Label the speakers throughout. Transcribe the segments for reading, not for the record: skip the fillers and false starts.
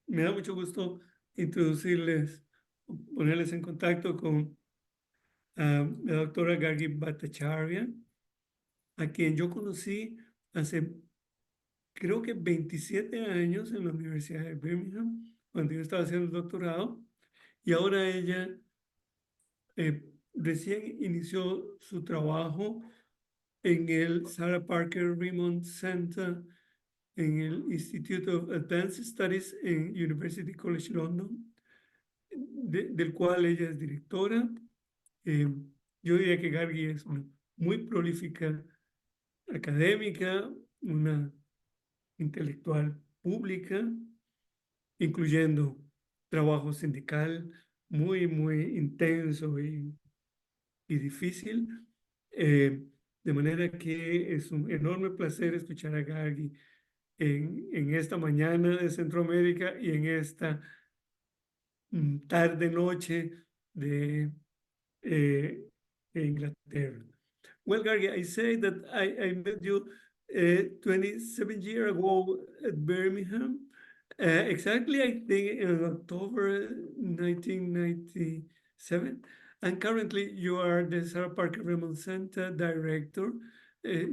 Speaker 1: Me da mucho gusto introducirles, ponerles en contacto con la doctora Gargi Bhattacharya, a quien yo conocí hace, creo que 27 años en la Universidad de Birmingham, cuando yo estaba haciendo el doctorado, y ahora ella recién inició su trabajo en el Sarah Parker Remond Center, en el Institute of Advanced Studies en University College London, del cual ella es directora. Yo diría que Gargi es una muy prolífica académica, una intelectual pública, incluyendo trabajo sindical muy intenso y difícil. De manera que es un enorme placer escuchar a Gargi en esta mañana de Centroamérica y en esta tarde-noche de Inglaterra. Well, Gargi, I say that I met you 27 years ago at Birmingham. Exactly, I think in October 1997. And currently you are the Sarah Parker Remond Center director,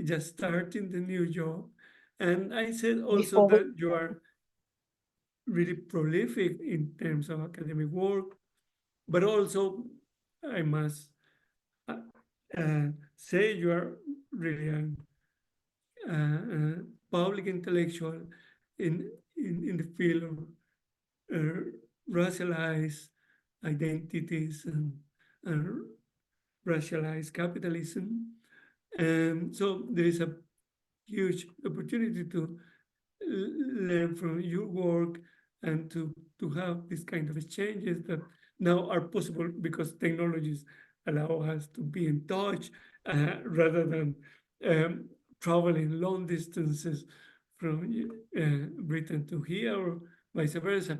Speaker 1: just starting the new job. And I said also
Speaker 2: Before we,
Speaker 1: that you are really prolific in terms of academic work, but also I must say you are really a public intellectual in the field of racialized identities and racialized capitalism. So there is a huge opportunity to learn from your work and to have these kind of exchanges that now are possible because technologies allow us to be in touch rather than traveling long distances from Britain to here or vice versa.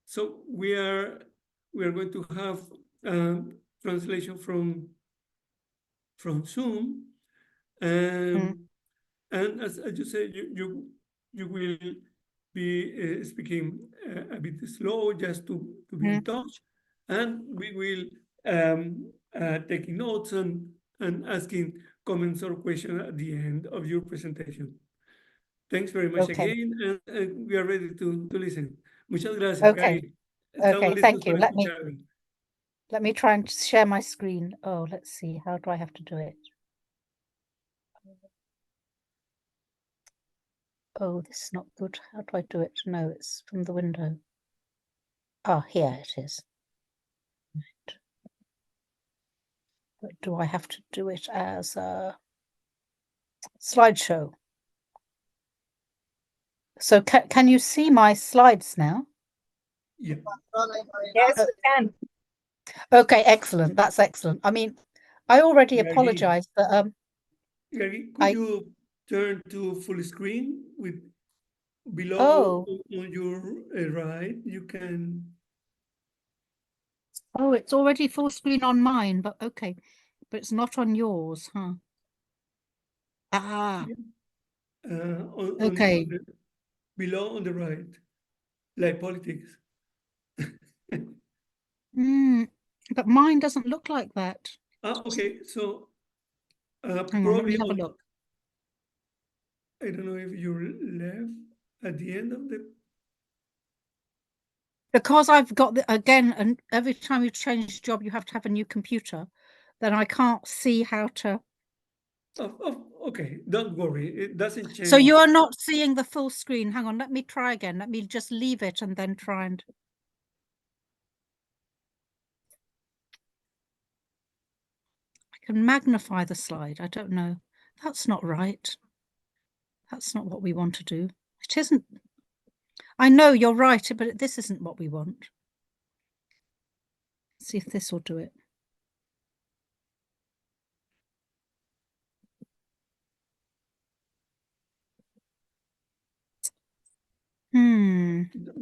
Speaker 1: So we are going to have translation from Zoom, and as you say, you will be speaking a bit slow just to be in touch, and we will taking notes and asking comments or questions at the end of your presentation. Thanks very much again, and we are ready to listen. Muchas gracias, Gary. Estamos listos
Speaker 2: thank you.
Speaker 1: para escucharlo.
Speaker 2: Let me try and share my screen. Oh, let's see. How do I have to do it? Oh, this is not good. How do I do it? No, it's from the window. Ah, here it is. Right. But do I have to do it as a slideshow? So can you see my slides now?
Speaker 1: Yeah.
Speaker 3: Yes, we can.
Speaker 2: Okay, excellent. That's excellent. I mean, I already apologize, but
Speaker 1: Gary, could you turn to full screen with below on your right? You can.
Speaker 2: Oh, it's already full screen on mine, but okay, but it's not on yours, huh? Ah. Okay.
Speaker 1: Below on the right, like politics.
Speaker 2: But mine doesn't look like that.
Speaker 1: Okay, so
Speaker 2: hang on, let me have a look.
Speaker 1: I don't know if you're left at the end of the.
Speaker 2: Because I've got again, and every time you change job, you have to have a new computer. Then I can't see how to.
Speaker 1: Okay, don't worry, it doesn't change.
Speaker 2: So you are not seeing the full screen. Hang on, let me try again. Let me just leave it and then try and. I can magnify the slide. I don't know. That's not right. That's not what we want to do. It isn't. I know you're right, but this isn't what we want. Let's see if this will do it.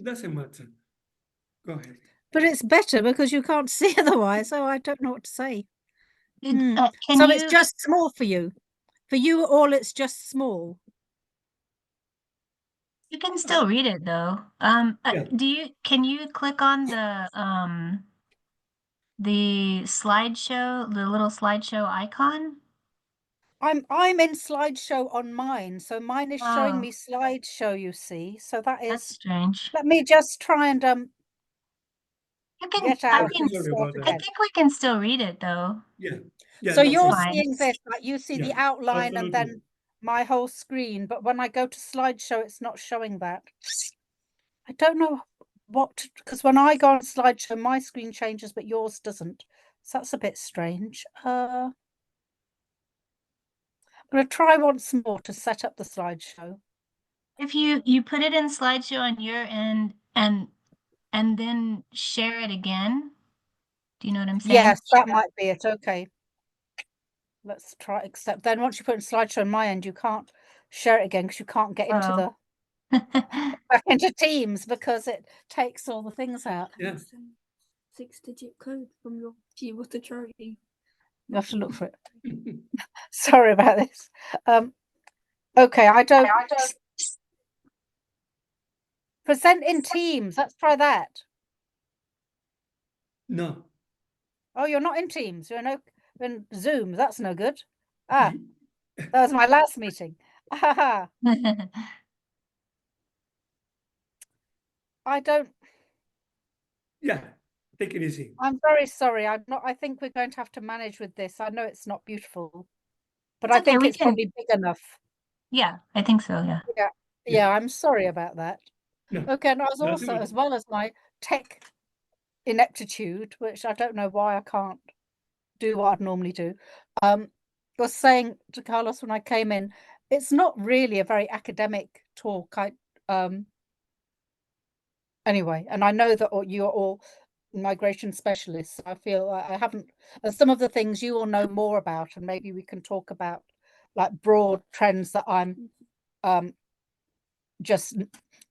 Speaker 1: Doesn't matter. Go ahead.
Speaker 2: But it's better because you can't see otherwise, so I don't know what to say. So it's just small for you. For you all, it's just small.
Speaker 4: You can still read it though.
Speaker 1: Yeah.
Speaker 4: Can you click on the slideshow, the little slideshow icon?
Speaker 2: I'm in slideshow on mine, so mine is showing
Speaker 4: Oh.
Speaker 2: me slideshow, you see. So that
Speaker 4: That's
Speaker 2: is,
Speaker 4: strange.
Speaker 2: let me just try and
Speaker 4: You can,
Speaker 2: get
Speaker 4: I
Speaker 2: out
Speaker 4: can,
Speaker 2: and
Speaker 1: Sorry
Speaker 2: start
Speaker 1: about that.
Speaker 4: I
Speaker 2: again.
Speaker 4: think we can still read it though.
Speaker 1: Yeah. Yeah.
Speaker 2: So
Speaker 1: that's
Speaker 2: you're
Speaker 1: fine.
Speaker 4: fine.
Speaker 2: seeing this, like you see the
Speaker 1: Yeah,
Speaker 2: outline and
Speaker 1: absolutely.
Speaker 2: then my whole screen, but when I go to slideshow, it's not showing that. I don't know what, because when I go on slideshow, my screen changes, but yours doesn't. So that's a bit strange. I'm going to try once more to set up the slideshow.
Speaker 4: If you put it in slideshow on your end and then share it again. Do you know what I'm saying?
Speaker 2: Yes, that might be it. Okay. Let's try, except then once you put in slideshow on my end, you can't share it again because you can't get into the back into Teams because it takes all the things out.
Speaker 1: Yeah.
Speaker 5: 6-digit code from your keyboard to try.
Speaker 2: You have to look for it. Sorry about this. Okay, I don't present in Teams. Let's try that.
Speaker 1: No.
Speaker 2: Oh, you're not in Teams. You're in Zoom. That's no good. Ah, that was my last meeting. I don't.
Speaker 1: Yeah. Take it easy.
Speaker 2: I'm very sorry. I'm not. I think we're going to have to manage with this. I know it's not beautiful, but
Speaker 4: It's
Speaker 2: I
Speaker 4: okay,
Speaker 2: think
Speaker 4: we
Speaker 2: it's
Speaker 4: can-
Speaker 2: probably big enough.
Speaker 4: Yeah, I think so. Yeah.
Speaker 2: Yeah, I'm sorry about that.
Speaker 1: No.
Speaker 2: Okay, and I was
Speaker 1: Nothing
Speaker 2: also,
Speaker 1: wrong.
Speaker 2: as well as my tech ineptitude, which I don't know why I can't do what I'd normally do, was saying to Carlos when I came in, it's not really a very academic talk. Anyway, and I know that you're all migration specialists. I feel I haven't, and some of the things you will know more about, and maybe we can talk about like broad trends that I'm just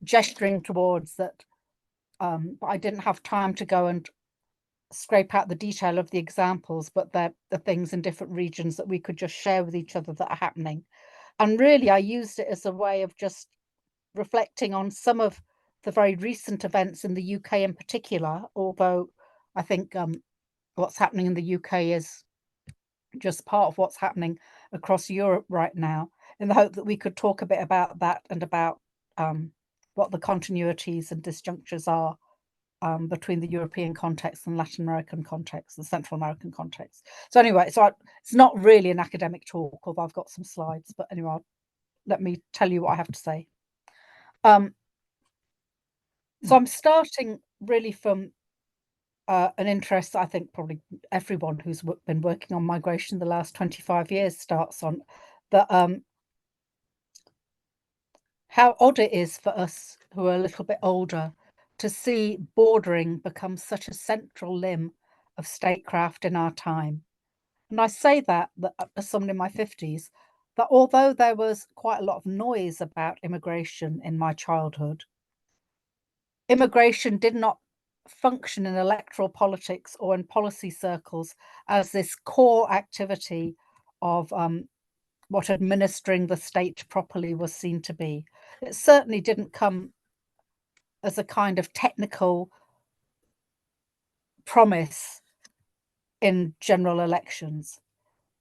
Speaker 2: gesturing towards that. But I didn't have time to go and scrape out the detail of the examples, but they're the things in different regions that we could just share with each other that are happening. And really, I used it as a way of just reflecting on some of the very recent events in the UK in particular, although I think what's happening in the UK is just part of what's happening across Europe right now, in the hope that we could talk a bit about that and about what the continuities and disjunctures are between the European context and Latin American context, the Central American context. So anyway, it's not really an academic talk, although I've got some slides, but anyway, let me tell you what I have to say. So I'm starting really from an interest I think probably everyone who's been working on migration the last 25 years starts on, that how odd it is for us who are a little bit older to see bordering become such a central limb of statecraft in our time. And I say that as someone in my 50s, that although there was quite a lot of noise about immigration in my childhood, immigration did not function in electoral politics or in policy circles as this core activity of what administering the state properly was seen to be. It certainly didn't come as a kind of technical promise in general elections.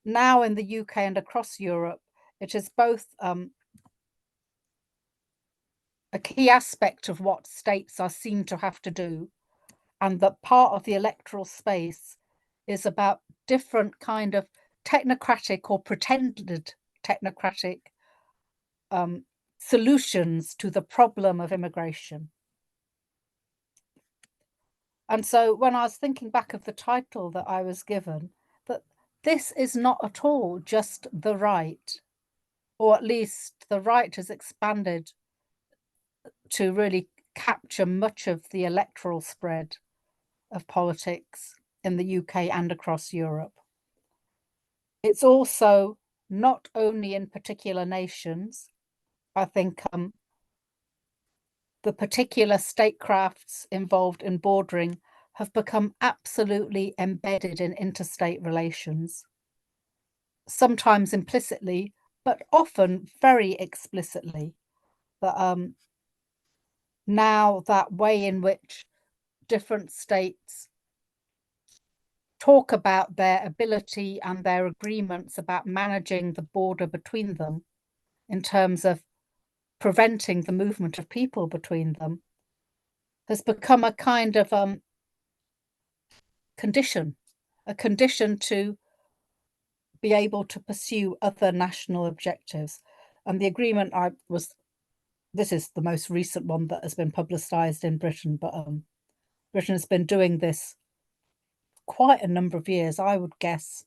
Speaker 2: Now in the UK and across Europe, it is both a key aspect of what states are seen to have to do, and that part of the electoral space is about different kind of technocratic or pretended technocratic solutions to the problem of immigration. And so when I was thinking back of the title that I was given, that this is not at all just the right, or at least the right has expanded to really capture much of the electoral spread of politics in the UK and across Europe. It's also not only in particular nations. I think the particular statecrafts involved in bordering have become absolutely embedded in interstate relations, sometimes implicitly, but often very explicitly. That now that way in which different states talk about their ability and their agreements about managing the border between them in terms of preventing the movement of people between them has become a kind of condition to be able to pursue other national objectives. And the agreement this is the most recent one that has been publicized in Britain, but Britain has been doing this quite a number of years, I would guess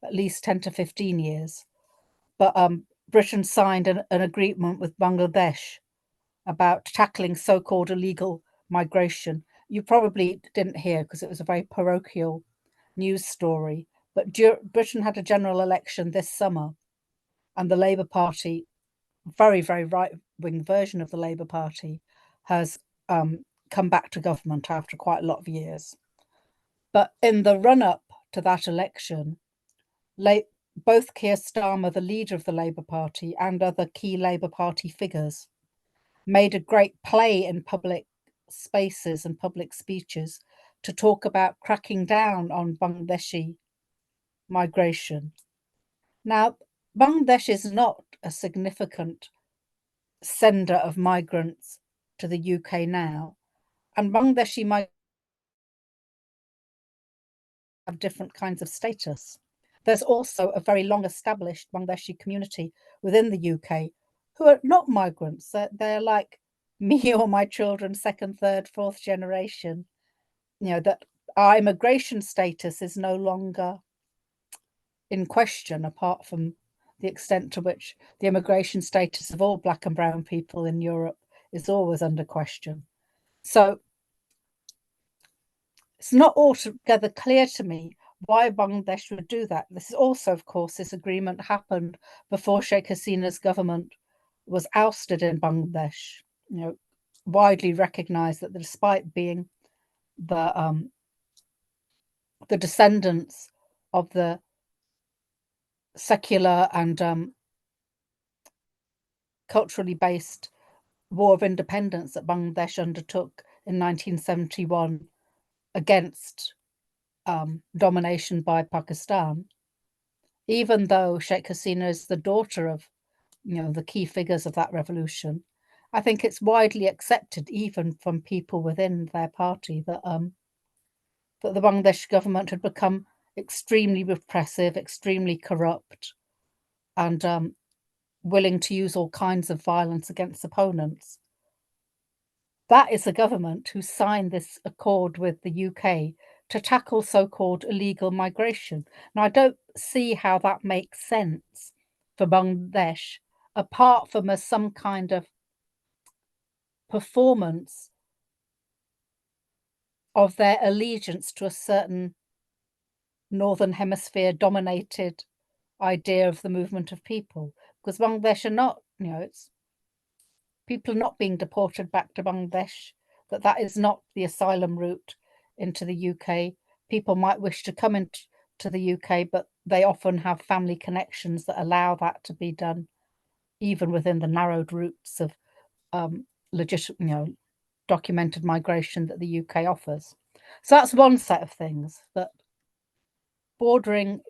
Speaker 2: at least 10 to 15 years. But Britain signed an agreement with Bangladesh about tackling so-called illegal migration. You probably didn't hear because it was a very parochial news story, but Britain had a general election this summer, and the Labour Party, very, very right-wing version of the Labour Party, has come back to government after quite a lot of years. But in the run-up to that election, both Keir Starmer, the leader of the Labour Party, and other key Labour Party figures made a great play in public spaces and public speeches to talk about cracking down on Bangladeshi migration. Now, Bangladesh is not a significant sender of migrants to the UK now, and Bangladeshi migrants have different kinds of status. There's also a very long established Bangladeshi community within the UK who are not migrants. They're like me or my children, second, third, fourth generation. You know, that our immigration status is no longer in question, apart from the extent to which the immigration status of all Black and brown people in Europe is always under question. So it's not altogether clear to me why Bangladesh would do that. This is also, of course, this agreement happened before Sheikh Hasina's government was ousted in Bangladesh. You know, widely recognized that despite being the descendants of the secular and culturally based war of independence that Bangladesh undertook in 1971 against domination by Pakistan, even though Sheikh Hasina is the daughter of, you know, the key figures of that revolution, I think it's widely accepted, even from people within their party, that that the Bangladesh government had become extremely repressive, extremely corrupt, and willing to use all kinds of violence against opponents. That is the government who signed this accord with the UK to tackle so-called illegal migration. Now, I don't see how that makes sense for Bangladesh, apart from as some kind of performance of their allegiance to a certain Northern Hemisphere dominated idea of the movement of people. Because Bangladesh are not, you know, people are not being deported back to Bangladesh, that is not the asylum route into the UK. People might wish to come into the UK, but they often have family connections that allow that to be done, even within the narrowed routes of legitimate, you know, documented migration that the UK offers. So that's one set of things, that bordering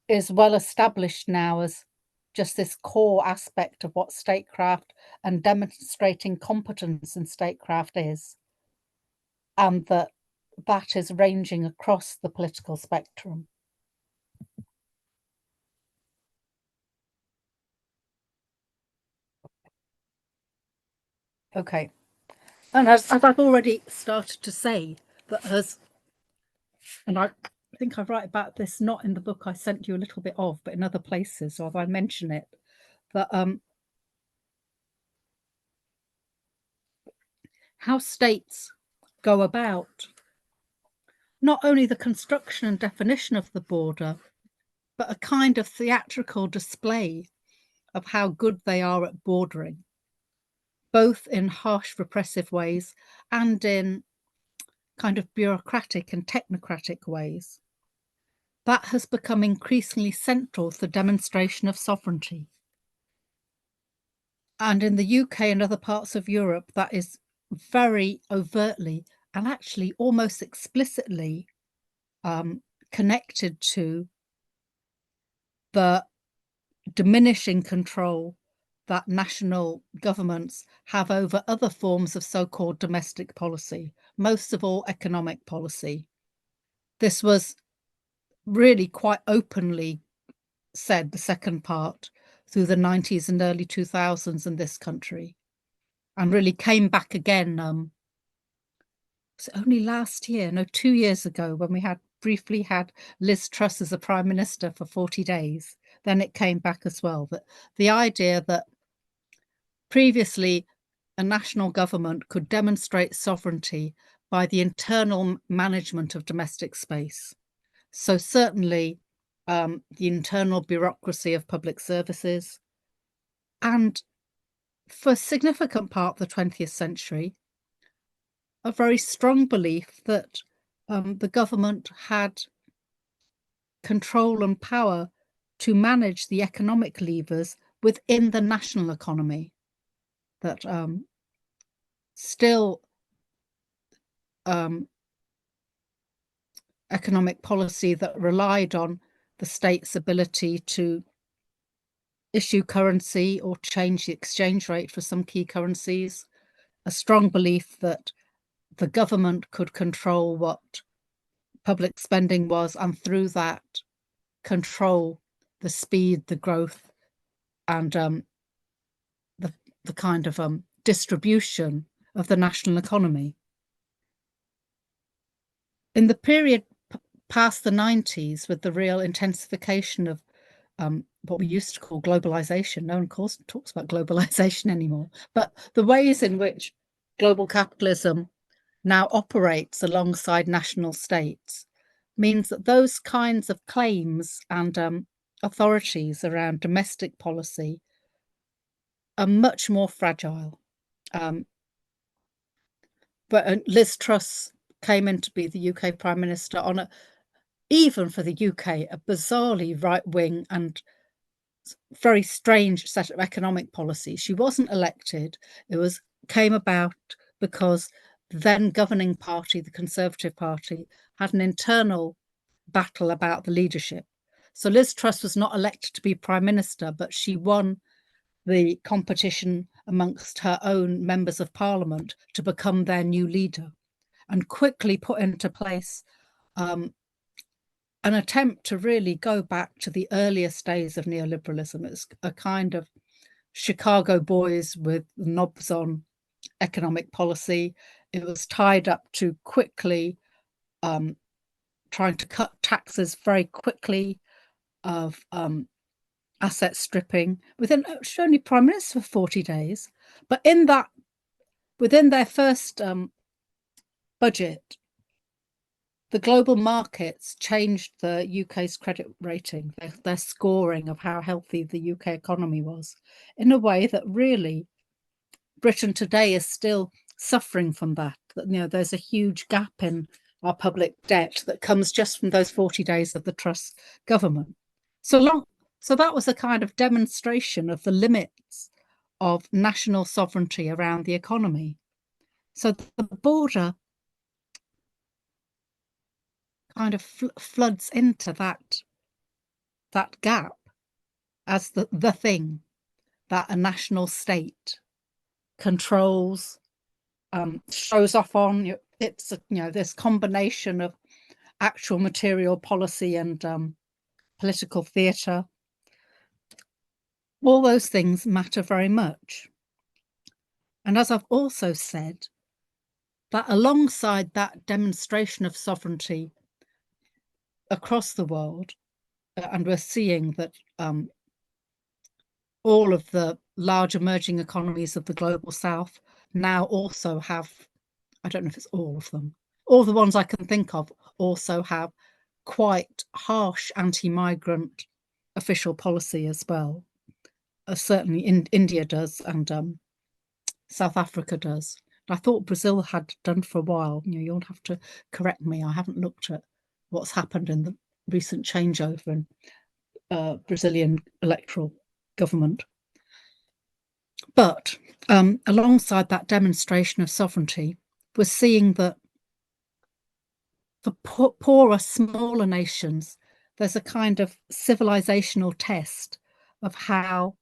Speaker 2: is well established now as just this core aspect of what statecraft and demonstrating competence in statecraft is, and that is ranging across the political spectrum. Okay, and as I've already started to say, that and I think I write about this not in the book I sent you a little bit of, but in other places, or if I mention it, that how states go about not only the construction and definition of the border, but a kind of theatrical display of how good they are at bordering, both in harsh repressive ways and in kind of bureaucratic and technocratic ways. That has become increasingly central to the demonstration of sovereignty. And in the UK and other parts of Europe, that is very overtly and actually almost explicitly connected to the diminishing control that national governments have over other forms of so-called domestic policy, most of all economic policy. This was really quite openly said, the second part, through the 90s and early 2000s in this country, and really came back again only last year, no, 2 years ago, when we briefly had Liz Truss as a prime minister for 40 days. Then it came back as well. But the idea that previously a national government could demonstrate sovereignty by the internal management of domestic space. So certainly the internal bureaucracy of public services, and for a significant part of the 20th century, a very strong belief that the government had control and power to manage the economic levers within the national economy, that still economic policy that relied on the state's ability to issue currency or change the exchange rate for some key currencies, a strong belief that the government could control what public spending was, and through that control the speed, the growth, and the kind of distribution of the national economy. In the period past the 90s, with the real intensification of what we used to call globalization, no one talks about globalization anymore, but the ways in which global capitalism now operates alongside national states means that those kinds of claims and authorities around domestic policy are much more fragile. But Liz Truss came in to be the UK Prime Minister on even for the UK, a bizarrely right-wing and very strange set of economic policies. She wasn't elected. It came about because the then governing party, the Conservative Party, had an internal battle about the leadership. So Liz Truss was not elected to be Prime Minister, but she won the competition amongst her own members of Parliament to become their new leader, and quickly put into place an attempt to really go back to the earliest days of neoliberalism. It's a kind of Chicago boys with knobs on economic policy. It was tied up to quickly trying to cut taxes very quickly, of asset stripping within only Prime Minister for 40 days. But within their first budget, the global markets changed the UK's credit rating, their scoring of how healthy the UK economy was, in a way that really Britain today is still suffering from that. That there's a huge gap in our public debt that comes just from those 40 days of the Truss government. So that was a kind of demonstration of the limits of national sovereignty around the economy. So the border kind of floods into that gap as the thing that a national state controls, shows off on. It's this combination of actual material policy and political theatre. All those things matter very much. And as I've also said, that alongside that demonstration of sovereignty across the world, and we're seeing that all of the large emerging economies of the global south now also have, I don't know if it's all of them, all the ones I can think of also have quite harsh anti-migrant official policy as well. Certainly India does, and South Africa does. I thought Brazil had done for a while. You'll have to correct me. I haven't looked at what's happened in the recent changeover in Brazilian electoral government. But alongside that demonstration of sovereignty, we're seeing that for poorer, smaller nations, there's a kind of civilizational test of how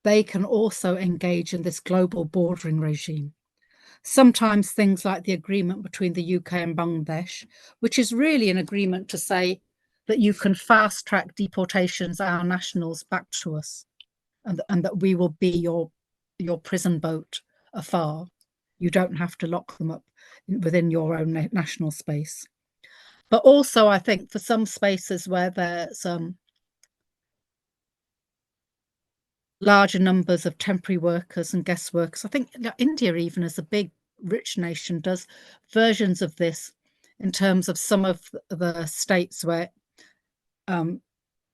Speaker 2: they can also engage in this global bordering regime. Sometimes things like the agreement between the UK and Bangladesh, which is really an agreement to say that you can fast track deportations of our nationals back to us, and that we will be your prison boat afar. You don't have to lock them up within your own national space. But also, I think for some spaces where there's larger numbers of temporary workers and guest workers, I think India, even as a big, rich nation, does versions of this in terms of some of the states where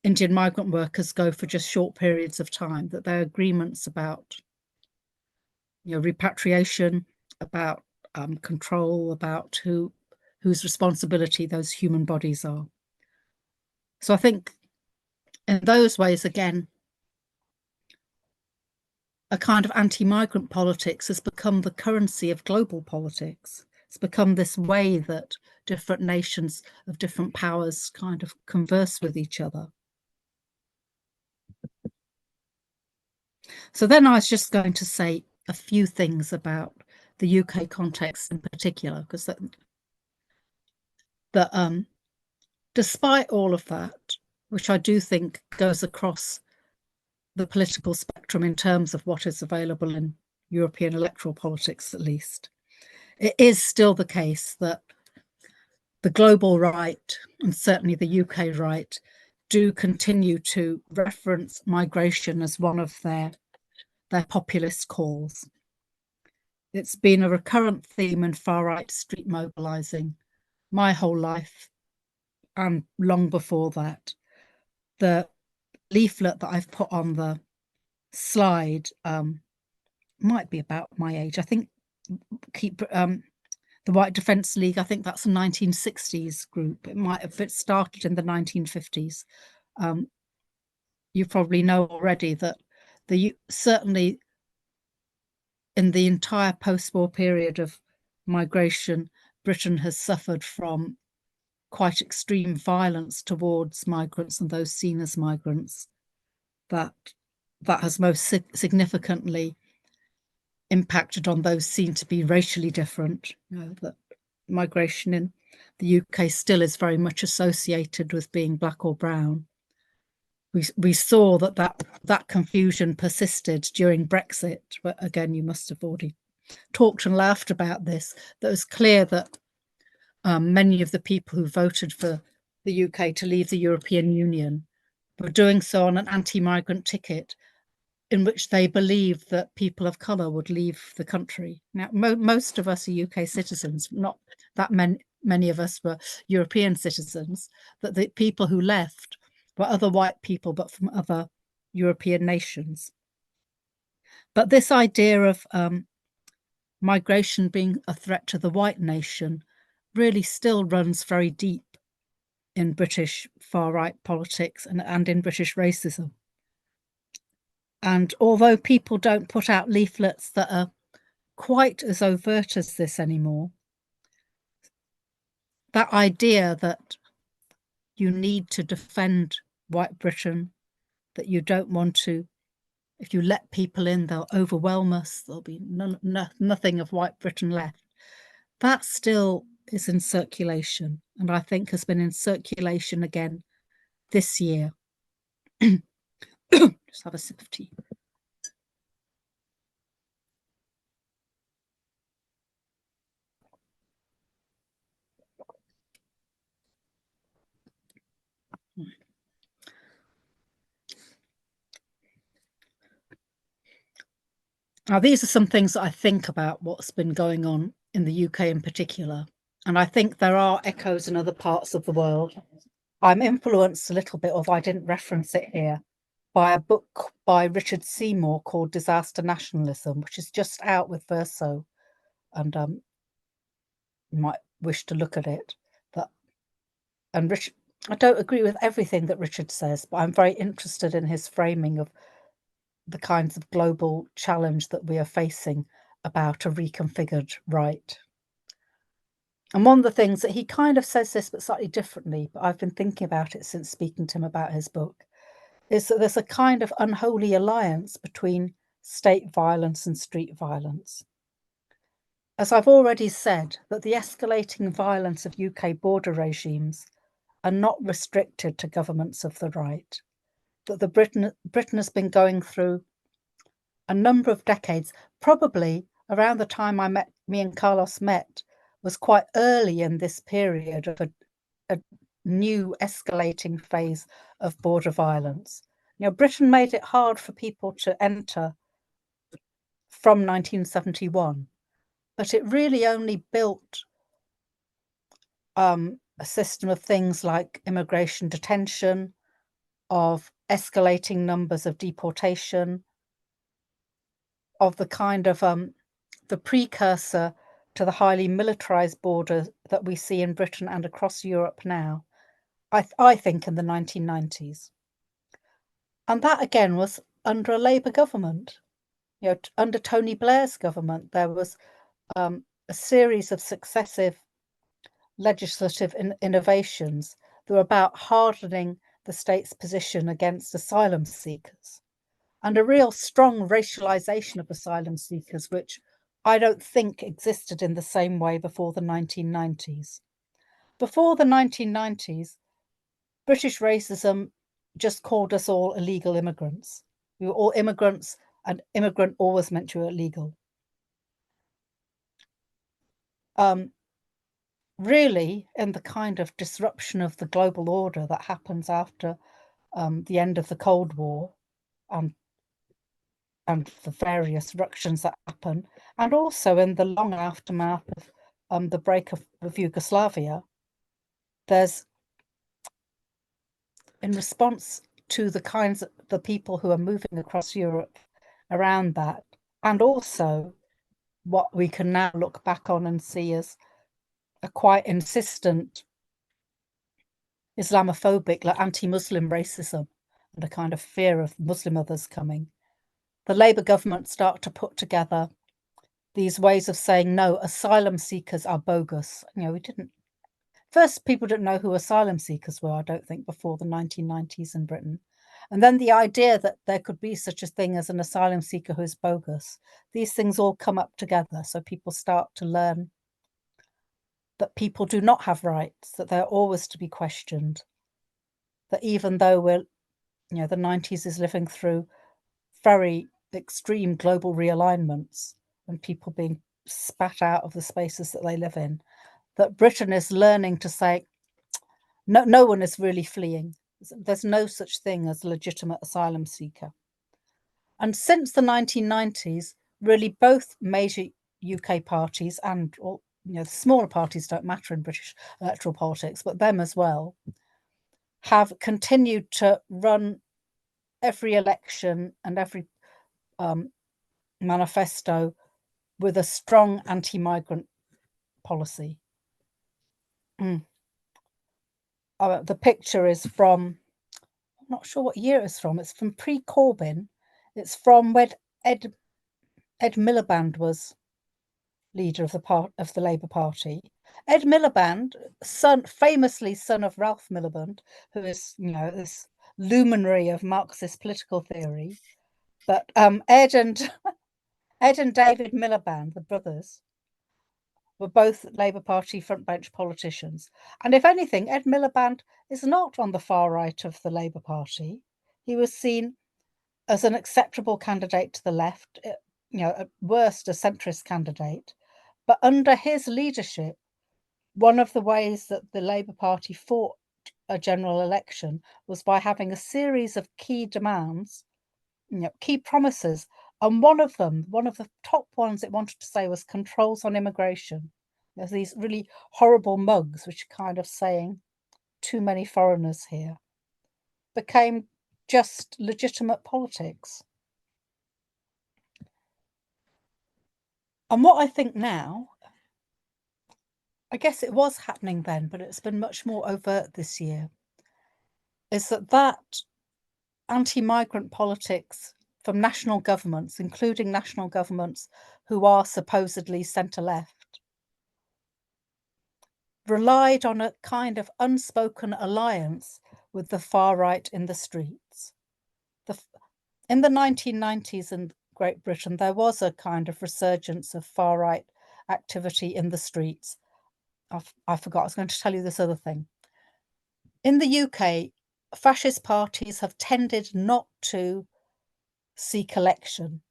Speaker 2: Indian migrant workers go for just short periods of time, that there are agreements about repatriation, about control, about whose responsibility those human bodies are. So I think in those ways, again, a kind of anti-migrant politics has become the currency of global politics. It's become this way that different nations of different powers kind of converse with each other. So then I was just going to say a few things about the UK context in particular, because that despite all of that, which I do think goes across the political spectrum in terms of what is available in European electoral politics, at least, it is still the case that the global right, and certainly the UK right, do continue to reference migration as one of their populist calls. It's been a recurrent theme in far-right street mobilizing my whole life and long before that. The leaflet that I've put on the slide might be about my age. I think the White Defence League, I think that's a 1960s group. It might have started in the 1950s. You probably know already that certainly in the entire post-war period of migration, Britain has suffered from quite extreme violence towards migrants and those seen as migrants. That has most significantly impacted on those seen to be racially different. That migration in the UK still is very much associated with being black or brown. We saw that confusion persisted during Brexit, but again, you must have already talked and laughed about this. That it was clear that many of the people who voted for the UK to leave the European Union were doing so on an anti-migrant ticket, in which they believed that people of colour would leave the country. Now, most of us are UK citizens, not that many of us were European citizens, that the people who left were other white people, but from other European nations. But this idea of migration being a threat to the white nation really still runs very deep in British far-right politics and in British racism. And although people don't put out leaflets that are quite as overt as this anymore, that idea that you need to defend white Britain, that you don't want to, if you let people in, they'll overwhelm us, there'll be nothing of white Britain left, that still is in circulation, and I think has been in circulation again this year. Just have a sip of tea. Now, these are some things that I think about what's been going on in the UK in particular, and I think there are echoes in other parts of the world. I'm influenced a little bit, although I didn't reference it here, by a book by Richard Seymour called Disaster Nationalism, which is just out with Verso, and you might wish to look at it. And Richard, I don't agree with everything that Richard says, but I'm very interested in his framing of the kinds of global challenge that we are facing about a reconfigured right. And one of the things that he kind of says this, but slightly differently, but I've been thinking about it since speaking to him about his book, is that there's a kind of unholy alliance between state violence and street violence. As I've already said, that the escalating violence of UK border regimes are not restricted to governments of the right, that Britain has been going through a number of decades, probably around the time me and Carlos met, was quite early in this period of a new escalating phase of border violence. You know, Britain made it hard for people to enter from 1971, but it really only built a system of things like immigration detention, of escalating numbers of deportation, of the kind of the precursor to the highly militarized border that we see in Britain and across Europe now, I think in the 1990s. And that again was under a Labour government. You know, under Tony Blair's government, there was a series of successive legislative innovations that were about hardening the state's position against asylum seekers, and a real strong racialization of asylum seekers, which I don't think existed in the same way before the 1990s. Before the 1990s, British racism just called us all illegal immigrants. We were all immigrants, and immigrant always meant you were illegal. Really, in the kind of disruption of the global order that happens after the end of the Cold War and the various ructions that happen, and also in the long aftermath of the break of Yugoslavia, there's, in response to the people who are moving across Europe around that, and also what we can now look back on and see as a quite insistent Islamophobic, like anti-Muslim racism and a kind of fear of Muslim others coming, the Labour government start to put together these ways of saying, no, asylum seekers are bogus. You know, first people didn't know who asylum seekers were, I don't think, before the 1990s in Britain. And then the idea that there could be such a thing as an asylum seeker who is bogus, these things all come up together. So people start to learn that people do not have rights, that they're always to be questioned, that even though the 90s is living through very extreme global realignments and people being spat out of the spaces that they live in, that Britain is learning to say, no one is really fleeing. There's no such thing as a legitimate asylum seeker. And since the 1990s, really both major UK parties and the smaller parties don't matter in British electoral politics, but them as well, have continued to run every election and every manifesto with a strong anti-migrant policy. The picture is from, I'm not sure what year it's from. It's from pre-Corbyn. It's from when Ed Miliband was leader of the Labour Party. Ed Miliband, famously son of Ralph Miliband, who is, this luminary of Marxist political theory. But Ed and David Miliband, the brothers, were both Labour Party frontbench politicians. And if anything, Ed Miliband is not on the far right of the Labour Party. He was seen as an acceptable candidate to the left, at worst a centrist candidate. But under his leadership, one of the ways that the Labour Party fought a general election was by having a series of key demands, key promises. And one of the top ones it wanted to say was controls on immigration. There's these really horrible mugs, which are kind of saying too many foreigners here, became just legitimate politics. And what I think now, I guess it was happening then, but it's been much more overt this year, is that anti-migrant politics from national governments, including national governments who are supposedly centre-left, relied on a kind of unspoken alliance with the far right in the streets. In the 1990s in Great Britain, there was a kind of resurgence of far right activity in the streets. I forgot, I was going to tell you this other thing. In the UK, fascist parties have tended not to seek election.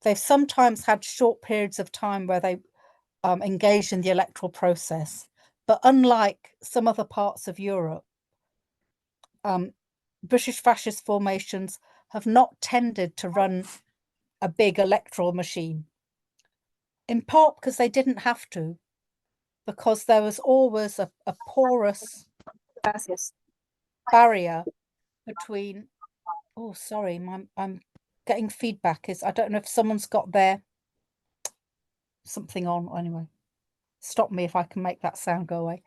Speaker 2: They've sometimes had short periods of time where they engaged in the electoral process. But unlike some other parts of Europe, British fascist formations have not tended to run a big electoral machine, in part because they didn't have to, because there was always a porous barrier between, oh, sorry, I'm getting feedback. I don't know if someone's got their something on. Anyway, stop me if I can make that sound go away.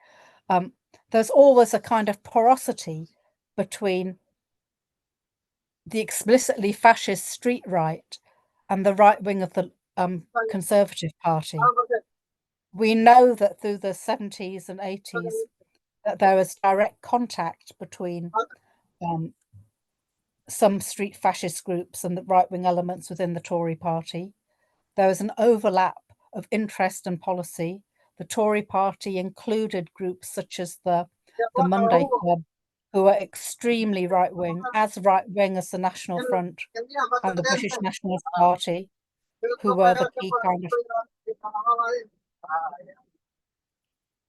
Speaker 2: There's always a kind of porosity between the explicitly fascist street right and the right wing of the Conservative Party. We know that through the 70s and 80s that there was direct contact between some street fascist groups and the right-wing elements within the Tory party. There was an overlap of interest and policy. The Tory party included groups such as the Monday Club, who are extremely right-wing as the National Front and the British Nationalist Party, who were the key kind of...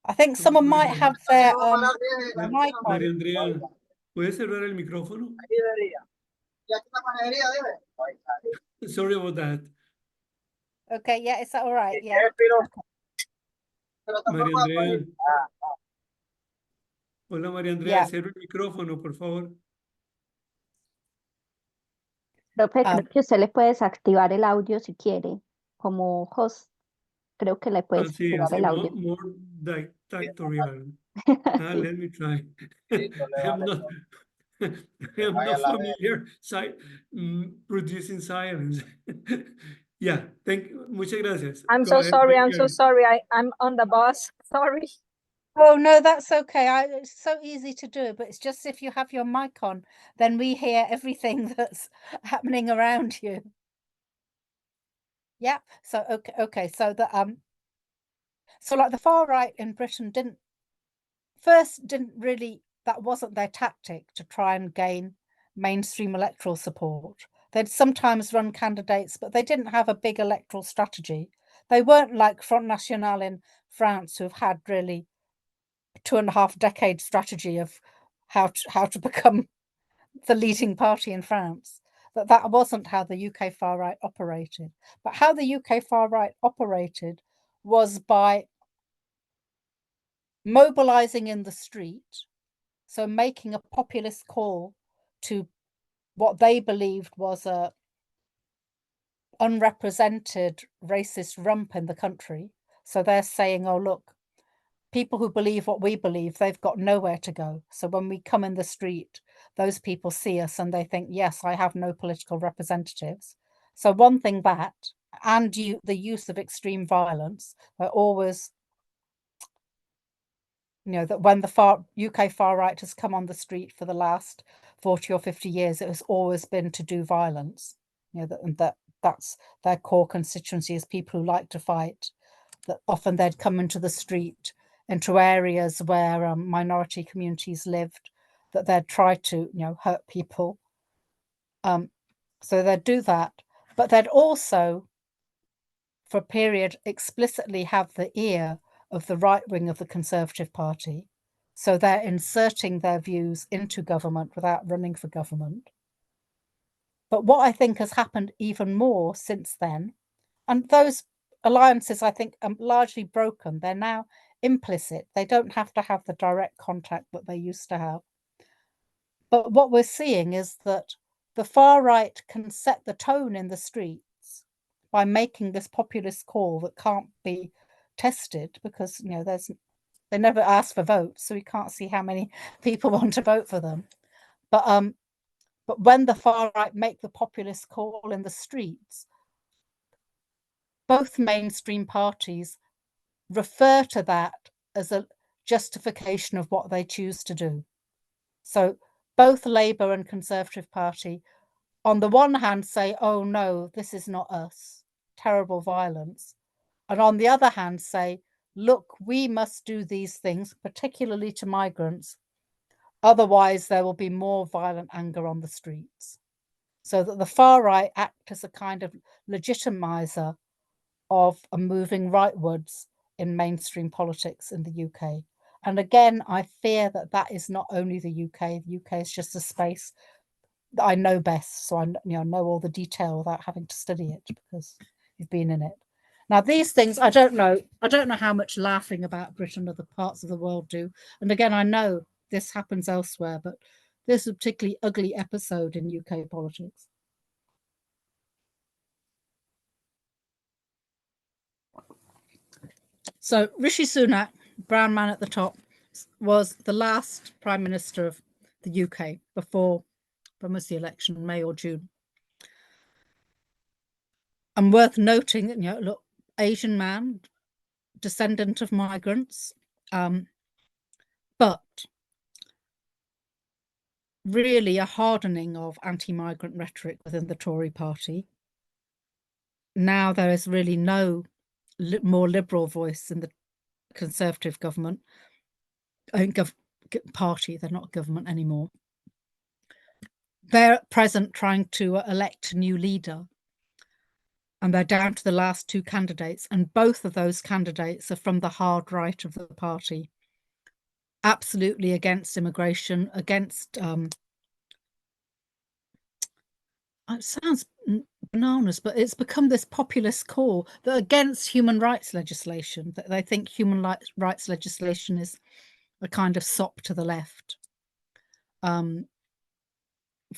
Speaker 2: I think someone might have their mic on.
Speaker 1: María Andrea, ¿puedes cerrar el micrófono? Sorry about that.
Speaker 2: Okay, yeah, is that all right? Yeah.
Speaker 1: María Andrea. Hola, María Andrea,
Speaker 2: Yeah.
Speaker 1: cierra el micrófono, por favor.
Speaker 3: Profe, creo que usted le puede desactivar el audio si quiere, como host. Creo que le puede
Speaker 1: Sí,
Speaker 3: desactivar
Speaker 1: así
Speaker 3: el audio.
Speaker 1: more dictatorial.
Speaker 3: Sí.
Speaker 1: Let me try. I'm not familiar producing silence. Yeah, muchas gracias.
Speaker 3: I'm
Speaker 1: Go
Speaker 3: so
Speaker 1: ahead,
Speaker 3: sorry. I'm so
Speaker 1: Karen.
Speaker 3: sorry. I'm on the bus. Sorry.
Speaker 2: Oh, no, that's okay. It's so easy to do, but it's just if you have your mic on, then we hear everything that's happening around you. Yeah. So, okay. So like the far right in Britain that wasn't their tactic to try and gain mainstream electoral support. They'd sometimes run candidates, but they didn't have a big electoral strategy. They weren't like Front National in France, who've had really 2.5 decade strategy of how to become the leading party in France. That wasn't how the UK far right operated. But how the UK far right operated was by mobilizing in the street, so making a populist call to what they believed was a unrepresented racist rump in the country. So they're saying, oh, look, people who believe what we believe, they've got nowhere to go. So when we come in the street, those people see us and they think, yes, I have no political representatives. So one thing that, and the use of extreme violence, are always, that when the UK far right has come on the street for the last 40 or 50 years, it has always been to do violence. That's their core constituency, is people who like to fight. That often they'd come into the street, into areas where minority communities lived, that they'd try to, hurt people. So they'd do that, but they'd also, for a period, explicitly have the ear of the right wing of the Conservative Party. So they're inserting their views into government without running for government. But what I think has happened even more since then, and those alliances, I think, are largely broken. They're now implicit. They don't have to have the direct contact that they used to have. But what we're seeing is that the far right can set the tone in the streets by making this populist call that can't be tested because, they never ask for votes, so we can't see how many people want to vote for them. But But when the far right make the populist call in the streets, both mainstream parties refer to that as a justification of what they choose to do. So both Labour and Conservative Party, on the one hand, say, oh no, this is not us, terrible violence. And on the other hand, say, look, we must do these things, particularly to migrants. Otherwise, there will be more violent anger on the streets. So that the far right act as a kind of legitimizer of a moving rightwards in mainstream politics in the UK. And again, I fear that that is not only the UK. The UK is just a space that I know best. So I know all the detail without having to study it because you've been in it. Now, these things, I don't know how much laughing about Britain other parts of the world do. And again, I know this happens elsewhere, but this is a particularly ugly episode in UK politics. So Rishi Sunak, brown man at the top, was the last Prime Minister of the UK before, when was the election, May or June? And worth noting that, look, Asian man, descendant of migrants, but really a hardening of anti-migrant rhetoric within the Tory party. Now there is really no more liberal voice in the Conservative government, party, they're not government anymore. They're at present trying to elect a new leader, and they're down to the last two candidates, and both of those candidates are from the hard right of the party, absolutely against immigration, against it sounds bananas, but it's become this populist call that against human rights legislation, that they think human rights legislation is a kind of sop to the left.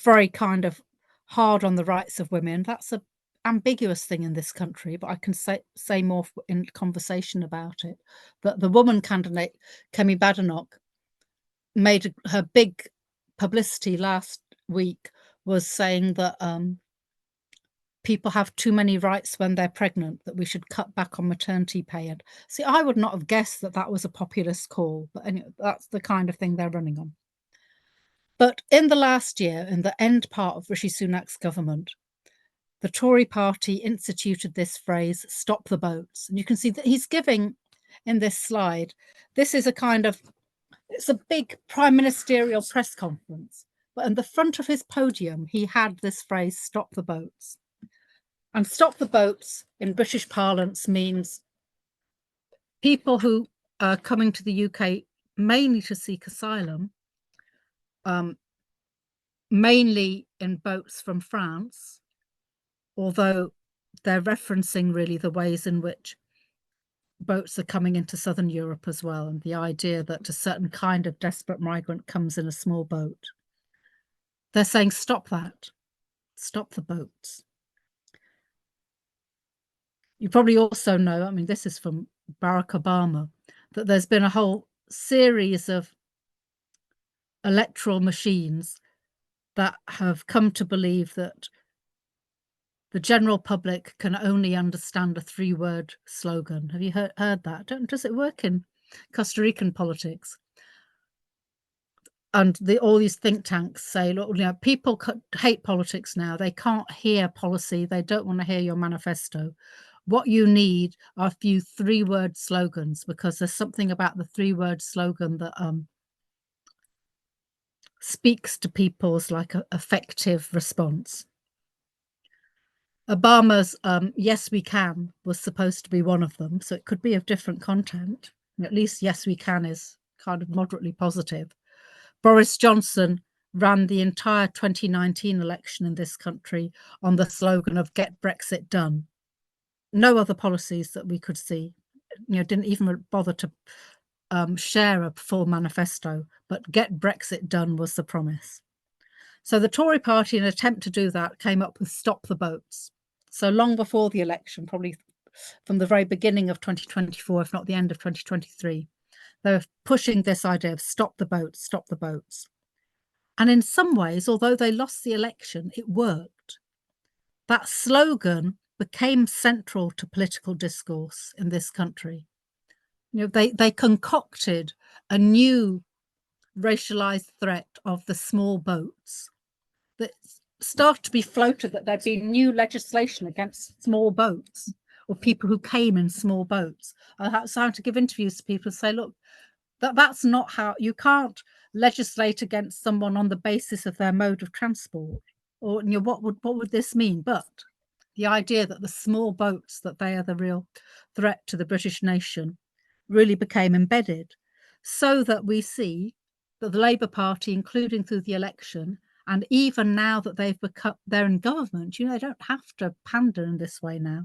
Speaker 2: Very kind of hard on the rights of women. That's an ambiguous thing in this country, but I can say more in conversation about it. But the woman candidate, Kemi Badenoch, made her big publicity last week was saying that people have too many rights when they're pregnant, that we should cut back on maternity pay. And see, I would not have guessed that that was a populist call, but anyway, that's the kind of thing they're running on. But in the last year, in the end part of Rishi Sunak's government, the Tory party instituted this phrase, stop the boats. And you can see that he's giving in this slide, this is a kind of, it's a big prime ministerial press conference. But in the front of his podium, he had this phrase, stop the boats. And stop the boats in British parlance means people who are coming to the UK mainly to seek asylum, mainly in boats from France, although they're referencing really the ways in which boats are coming into southern Europe as well, and the idea that a certain kind of desperate migrant comes in a small boat. They're saying, stop that, stop the boats. You probably also know, I mean, this is from Barack Obama, that there's been a whole series of electoral machines that have come to believe that the general public can only understand a 3-word slogan. Have you heard that? Does it work in Costa Rican politics? And all these think tanks say, look, people hate politics now. They can't hear policy. They don't want to hear your manifesto. What you need are a few 3-word slogans, because there's something about the 3-word slogan that speaks to people's effective response. Obama's Yes We Can was supposed to be one of them, so it could be of different content. At least Yes We Can is kind of moderately positive. Boris Johnson ran the entire 2019 election in this country on the slogan of Get Brexit Done. No other policies that we could see, didn't even bother to share a full manifesto, but Get Brexit Done was the promise. So the Tory party, in an attempt to do that, came up with Stop the Boats. So long before the election, probably from the very beginning of 2024, if not the end of 2023, they were pushing this idea of stop the boats, stop the boats. And in some ways, although they lost the election, it worked. That slogan became central to political discourse in this country. They concocted a new racialized threat of the small boats that started to be floated, that there'd be new legislation against small boats or people who came in small boats. I started to give interviews to people and say, look, that's not how, you can't legislate against someone on the basis of their mode of transport. Or what would this mean? But the idea that the small boats, that they are the real threat to the British nation, really became embedded, so that we see that the Labour Party, including through the election, and even now that they're in government, they don't have to pander in this way now,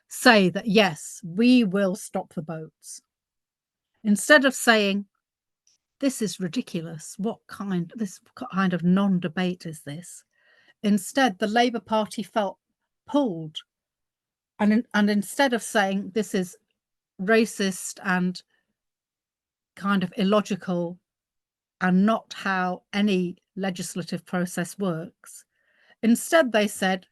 Speaker 2: say that, yes, we will stop the boats. Instead of saying, this is ridiculous, this kind of non-debate is this? Instead, the Labour Party felt pulled. And instead of saying this is racist and kind of illogical and not how any legislative process works, instead they said,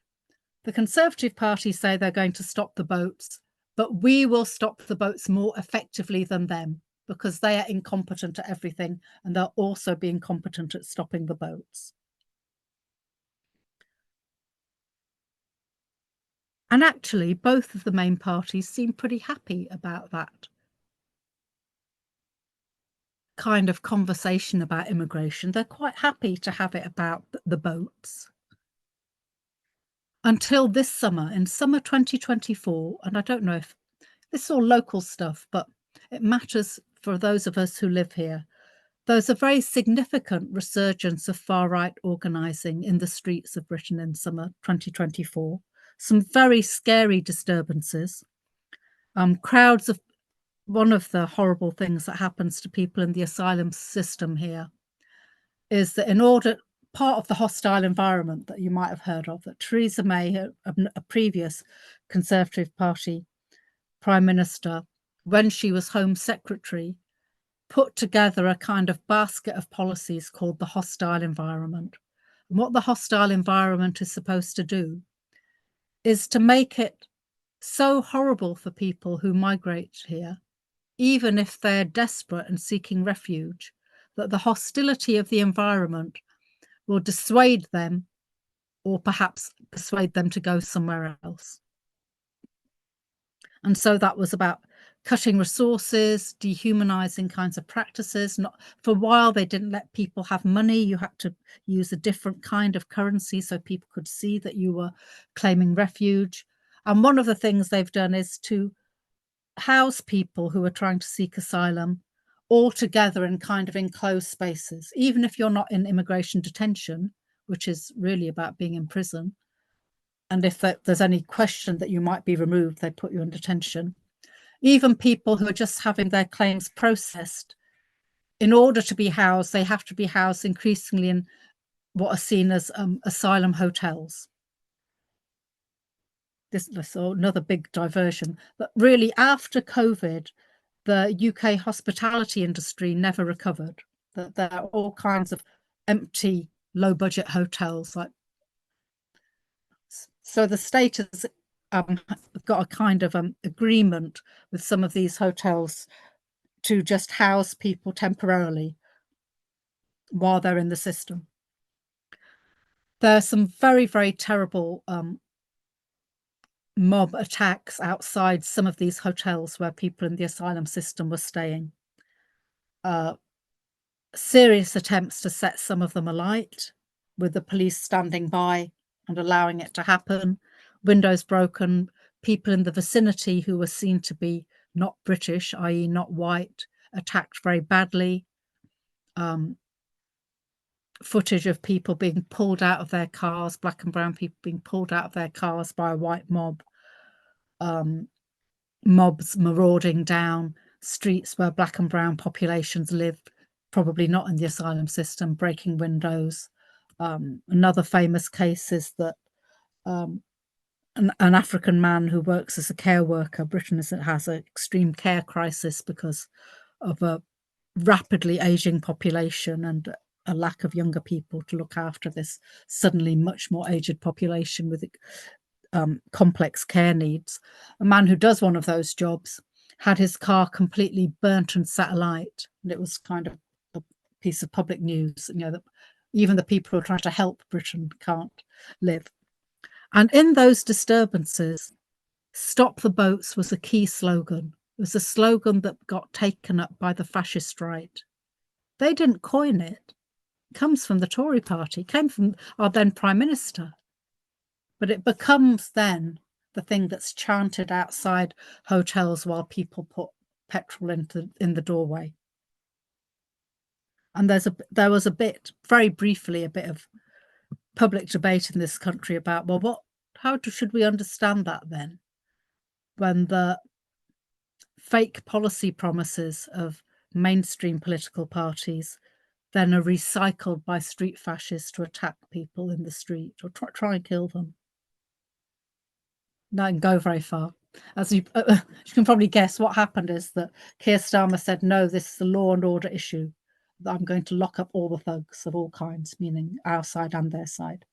Speaker 2: the Conservative Party say they're going to stop the boats, but we will stop the boats more effectively than them, because they are incompetent at everything and they'll also be incompetent at stopping the boats. And actually, both of the main parties seem pretty happy about that kind of conversation about immigration. They're quite happy to have it about the boats. Until this summer, in summer 2024, and I don't know if this is all local stuff, but it matters for those of us who live here. There's a very significant resurgence of far-right organising in the streets of Britain in summer 2024. Some very scary disturbances. Crowds of, one of the horrible things that happens to people in the asylum system here is that part of the hostile environment that you might have heard of, that Theresa May, a previous Conservative Party Prime Minister, when she was Home Secretary, put together a kind of basket of policies called the hostile environment. And what the hostile environment is supposed to do is to make it so horrible for people who migrate here, even if they're desperate and seeking refuge, that the hostility of the environment will dissuade them, or perhaps persuade them to go somewhere else. And so that was about cutting resources, dehumanizing kinds of practices. For a while, they didn't let people have money. You had to use a different kind of currency so people could see that you were claiming refuge. And one of the things they've done is to house people who are trying to seek asylum all together in kind of enclosed spaces, even if you're not in immigration detention, which is really about being in prison. And if there's any question that you might be removed, they put you in detention. Even people who are just having their claims processed, in order to be housed, they have to be housed increasingly in what are seen as asylum hotels. This is another big diversion. But really, after COVID, the UK hospitality industry never recovered. That there are all kinds of empty, low-budget hotels. So the state has got a kind of agreement with some of these hotels to just house people temporarily while they're in the system. There are some very, very terrible mob attacks outside some of these hotels where people in the asylum system were staying. Serious attempts to set some of them alight, with the police standing by and allowing it to happen. Windows broken, people in the vicinity who were seen to be not British, i.e. not white, attacked very badly. Footage of people being pulled out of their cars, black and brown people being pulled out of their cars by a white mob. Mobs marauding down streets where black and brown populations lived, probably not in the asylum system, breaking windows. Another famous case is that an African man who works as a care worker, Britain has an extreme care crisis because of a rapidly aging population and a lack of younger people to look after this suddenly much more aged population with complex care needs. A man who does one of those jobs had his car completely burnt and set alight, and it was kind of a piece of public news, you know, that even the people who are trying to help Britain can't live. And in those disturbances, "Stop the boats" was a key slogan. It was a slogan that got taken up by the fascist right. They didn't coin it. It comes from the Tory party, came from our then Prime Minister. But it becomes then the thing that's chanted outside hotels while people put petrol in the doorway. And there was a bit, very briefly, a bit of public debate in this country about, well, should we understand that then? When the fake policy promises of mainstream political parties then are recycled by street fascists to attack people in the street or try and kill them. That can go very far. As you can probably guess, what happened is that Keir Starmer said, no, this is a law and order issue. I'm going to lock up all the thugs of all kinds, meaning our side and their side.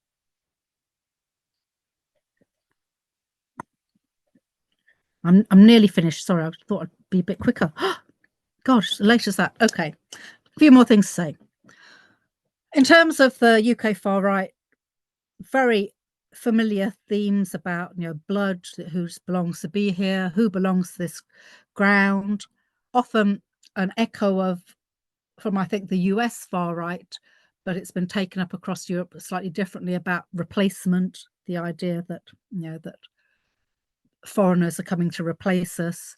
Speaker 2: I'm nearly finished. Sorry, I thought I'd be a bit quicker. Gosh, as late as that. Okay, a few more things to say. In terms of the UK far right, very familiar themes about, you know, blood, who belongs to be here, who belongs to this ground, often an echo of, from I think the US far right, but it's been taken up across Europe slightly differently, about replacement, the idea that, you know, that foreigners are coming to replace us,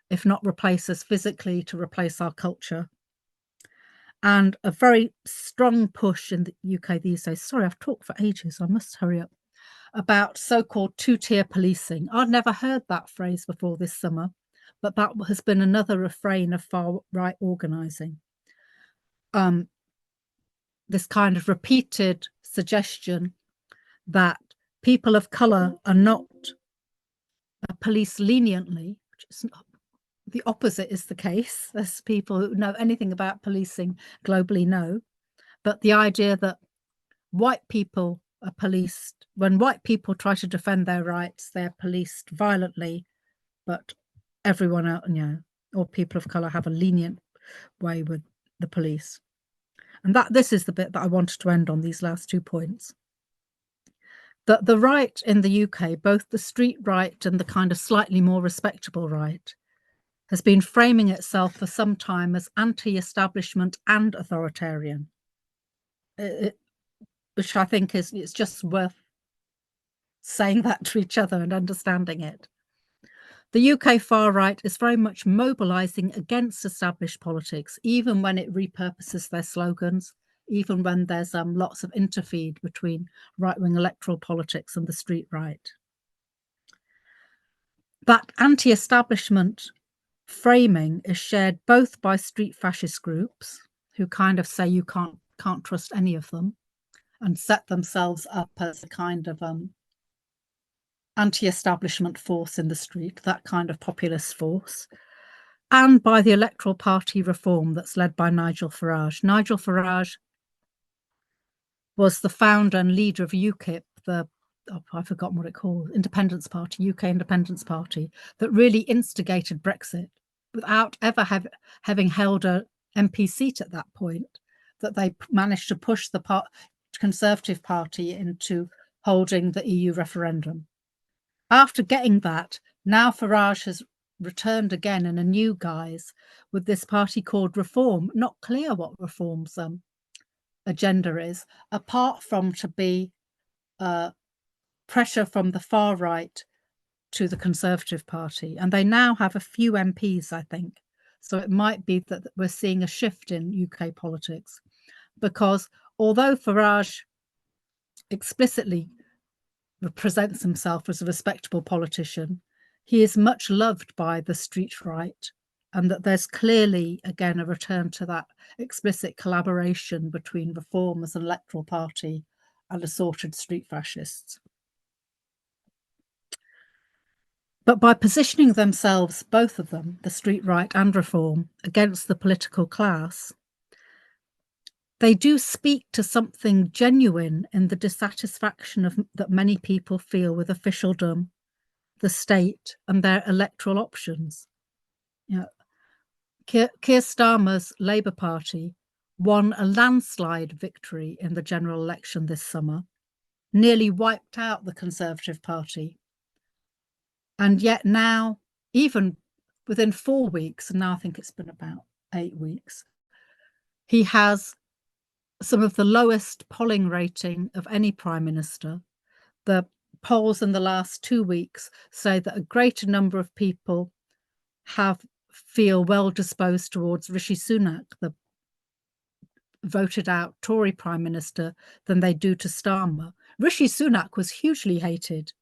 Speaker 2: if not replace us physically, to replace our culture. And a very strong push in the UK these days, sorry, I've talked for ages, I must hurry up, about so-called two-tier policing. I'd never heard that phrase before this summer, but that has been another refrain of far-right organising. This kind of repeated suggestion that people of colour are not policed leniently, which is not, the opposite is the case, as people who know anything about policing globally know. But the idea that white people are policed, when white people try to defend their rights, they're policed violently, but everyone else, you know, or people of colour have a lenient way with the police. And this is the bit that I wanted to end on, these last 2 points. That the right in the UK, both the street right and the kind of slightly more respectable right, has been framing itself for some time as anti-establishment and authoritarian, which I think it's just worth saying that to each other and understanding it. The UK far right is very much mobilising against established politics, even when it repurposes their slogans, even when there's lots of interfeed between right-wing electoral politics and the street right. That anti-establishment framing is shared both by street fascist groups, who kind of say you can't trust any of them, and set themselves up as a kind of anti-establishment force in the street, that kind of populist force, and by the electoral party Reform that's led by Nigel Farage. Nigel Farage was the founder and leader of UKIP, I've forgotten what it called, Independence Party, UK Independence Party, that really instigated Brexit without ever having held a MP seat at that point, that they managed to push the Conservative Party into holding the EU referendum. After getting that, now Farage has returned again in a new guise with this party called Reform. Not clear what Reform's agenda is, apart from to be pressure from the far right to the Conservative Party. And they now have a few MPs, I think. So it might be that we're seeing a shift in UK politics, because although Farage explicitly represents himself as a respectable politician, he is much loved by the street right, and that there's clearly, again, a return to that explicit collaboration between Reform as an electoral party and assorted street fascists. But by positioning themselves, both of them, the street right and Reform, against the political class, they do speak to something genuine in the dissatisfaction that many people feel with officialdom, the state, and their electoral options. You know, Keir Starmer's Labour Party won a landslide victory in the general election this summer, nearly wiped out the Conservative Party. And yet now, even within 4 weeks, and now I think it's been about 8 weeks, he has some of the lowest polling rating of any prime minister. The polls in the last 2 weeks say that a greater number of people feel well disposed towards Rishi Sunak, the voted out Tory prime minister, than they do to Starmer. Rishi Sunak was hugely hated.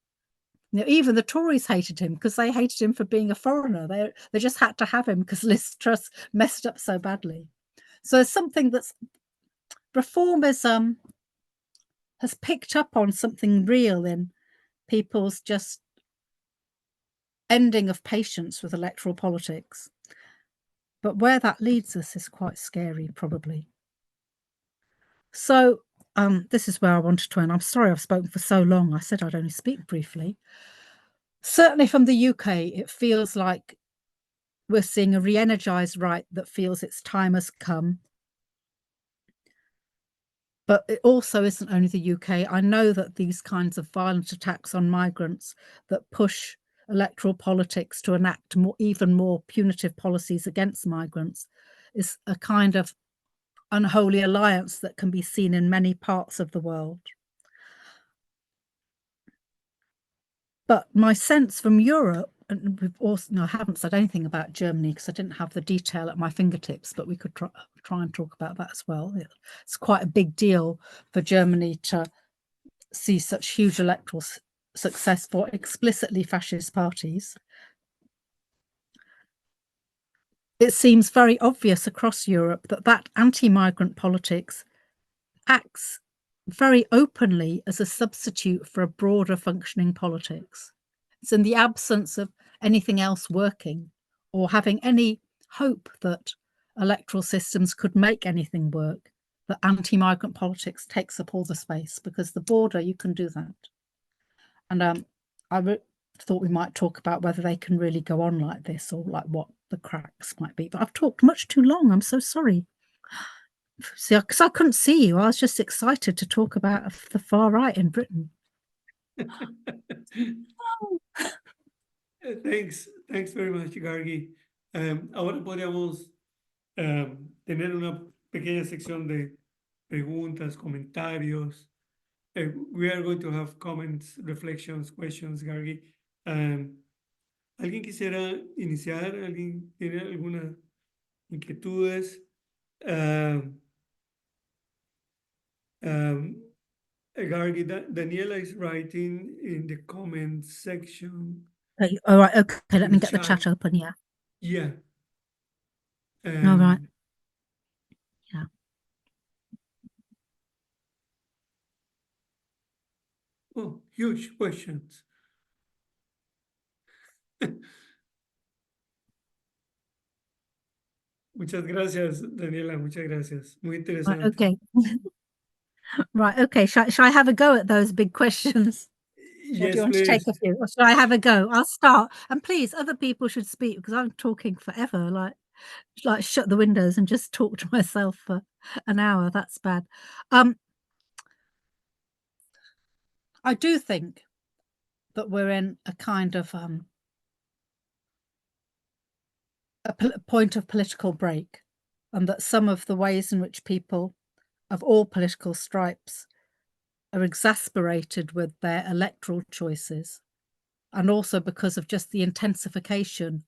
Speaker 2: You know, even the Tories hated him because they hated him for being a foreigner. They just had to have him because Liz Truss messed up so badly. So it's something that's reform has picked up on something real in people's just ending of patience with electoral politics. But where that leads us is quite scary, probably. So this is where I wanted to end. I'm sorry I've spoken for so long. I said I'd only speak briefly. Certainly from the UK, it feels like we're seeing a re-energized right that feels its time has come. But it also isn't only the UK. I know that these kinds of violent attacks on migrants that push electoral politics to enact even more punitive policies against migrants is a kind of unholy alliance that can be seen in many parts of the world. But my sense from Europe, and we've also, no, I haven't said anything about Germany because I didn't have the detail at my fingertips, but we could try and talk about that as well. It's quite a big deal for Germany to see such huge electoral success for explicitly fascist parties. It seems very obvious across Europe that anti-migrant politics acts very openly as a substitute for a broader functioning politics. It's in the absence of anything else working or having any hope that electoral systems could make anything work, that anti-migrant politics takes up all the space, because the border, you can do that. And I thought we might talk about whether they can really go on like this, or like what the cracks might be. But I've talked much too long. I'm so sorry. See, because I couldn't see you. I was just excited to talk about the far right in Britain.
Speaker 1: Thanks very much, Gargi. Ahora podríamos tener una pequeña sección de preguntas, comentarios. We are going to have comments, reflections, questions, Gargi. ¿Alguien quisiera iniciar? ¿Alguien tiene alguna inquietudes? Gargi, Daniela is writing in the comments section.
Speaker 2: Okay, all right, okay, let me
Speaker 1: the
Speaker 2: get the chat open, yeah.
Speaker 1: Yeah.
Speaker 2: All right. Yeah.
Speaker 1: Oh, huge questions. Muchas gracias, Daniela. Muchas gracias. Muy interesante.
Speaker 2: Right, okay. Right, okay. Shall I have a go at those big questions?
Speaker 1: Yes,
Speaker 2: or do you want
Speaker 1: please.
Speaker 2: to take a few? Or shall I have a go? I'll start. And please, other people should speak, because I'm talking forever. Like shut the windows and just talk to myself for an hour. That's bad. I do think that we're in a kind of a point of political break, and that some of the ways in which people of all political stripes are exasperated with their electoral choices, and also because of just the intensification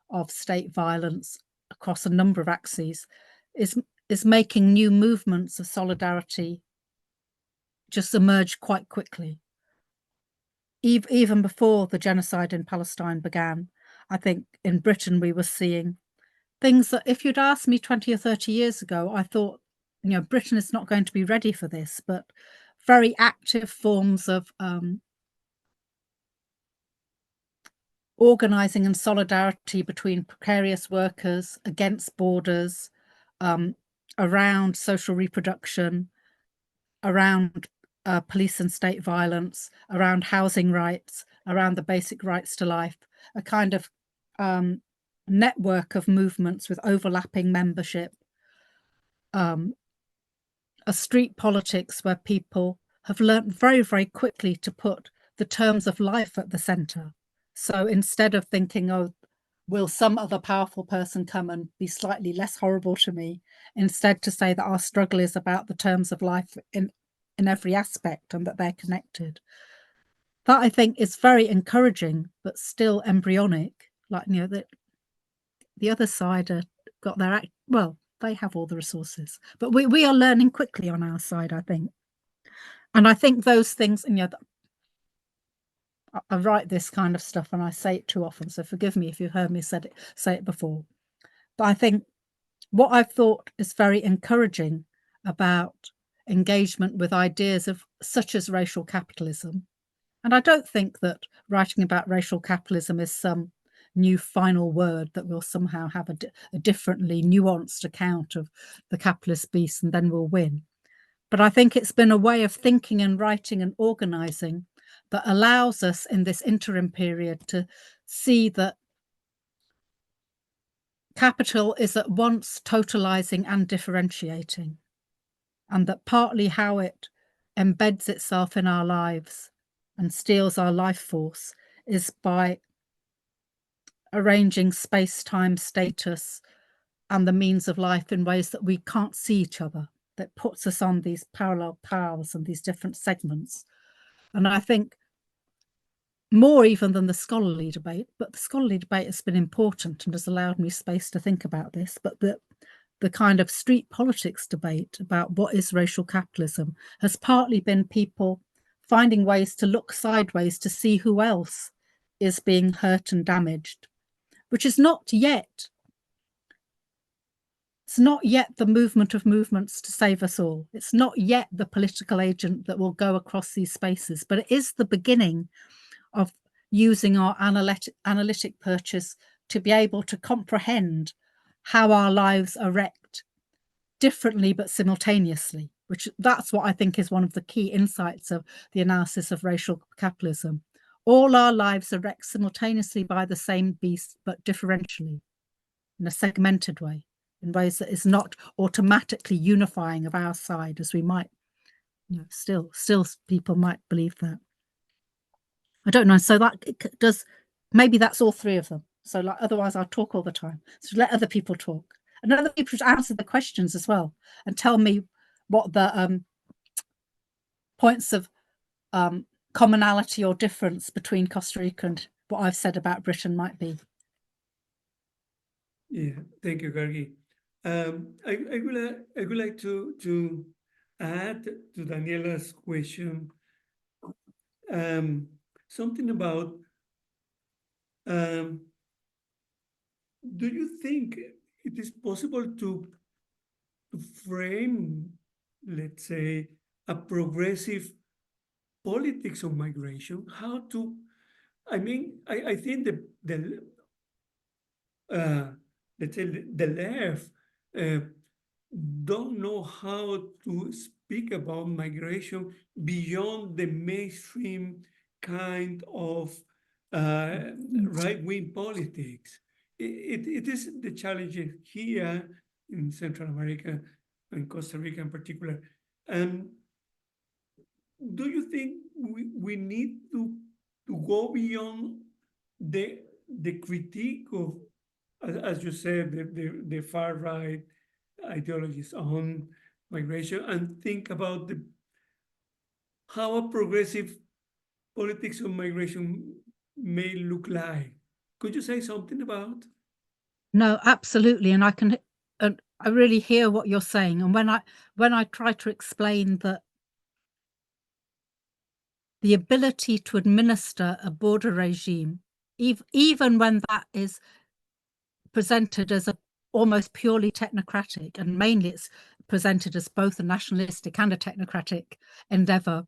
Speaker 2: of state violence across a number of axes, is making new movements of solidarity just emerge quite quickly. Even before the genocide in Palestine began, I think in Britain we were seeing things that, if you'd asked me 20 or 30 years ago, I thought, you know, Britain is not going to be ready for this, but very active forms of organising and solidarity between precarious workers, against borders, around social reproduction, around police and state violence, around housing rights, around the basic rights to life, a kind of network of movements with overlapping membership, a street politics where people have learned very, very quickly to put the terms of life at the center. So instead of thinking, oh, will some other powerful person come and be slightly less horrible to me, instead to say that our struggle is about the terms of life in every aspect and that they're connected. That I think is very encouraging, but still embryonic. Like, you know, that the other side got their act, well, they have all the resources, but we are learning quickly on our side, I think. And I think those things, and you know, I write this kind of stuff and I say it too often, so forgive me if you've heard me say it before. But I think what I've thought is very encouraging about engagement with ideas of such as racial capitalism, and I don't think that writing about racial capitalism is some new final word that will somehow have a differently nuanced account of the capitalist beast and then we'll win. But I think it's been a way of thinking and writing and organizing that allows us in this interim period to see that capital is at once totalizing and differentiating, and that partly how it embeds itself in our lives and steals our life force is by arranging space, time, status, and the means of life in ways that we can't see each other, that puts us on these parallel paths and these different segments. And I think more even than the scholarly debate, but the scholarly debate has been important and has allowed me space to think about this, but the kind of street politics debate about what is racial capitalism has partly been people finding ways to look sideways to see who else is being hurt and damaged, which is not yet, it's not yet the movement of movements to save us all. It's not yet the political agent that will go across these spaces, but it is the beginning of using our analytic purchase to be able to comprehend how our lives are wrecked differently but simultaneously, which that's what I think is one of the key insights of the analysis of racial capitalism. All our lives are wrecked simultaneously by the same beast, but differentially, in a segmented way, in ways that is not automatically unifying of our side, as we might, you know, still people might believe that. I don't know. So that does, maybe that's all three of them. So like, otherwise I'll talk all the time. So let other people talk and other people should answer the questions as well and tell me what the points of commonality or difference between Costa Rica and what I've said about Britain might be.
Speaker 1: Yeah, thank you, Gargi. I would like to add to Daniela's question something about do you think it is possible to frame, let's say, a progressive politics of migration? How to, I mean, I think let's say the left don't know how to speak about migration beyond the mainstream kind of right-wing politics. It is the challenge here in Central America and Costa Rica in particular. Do you think we need to go beyond the critique of, as you said, the far right ideologies on migration and think about how a progressive politics of migration may look like? Could you say something about?
Speaker 2: No, absolutely. And I really hear what you're saying. And when I try to explain that the ability to administer a border regime, even when that is presented as almost purely technocratic, and mainly it's presented as both a nationalistic and a technocratic endeavor,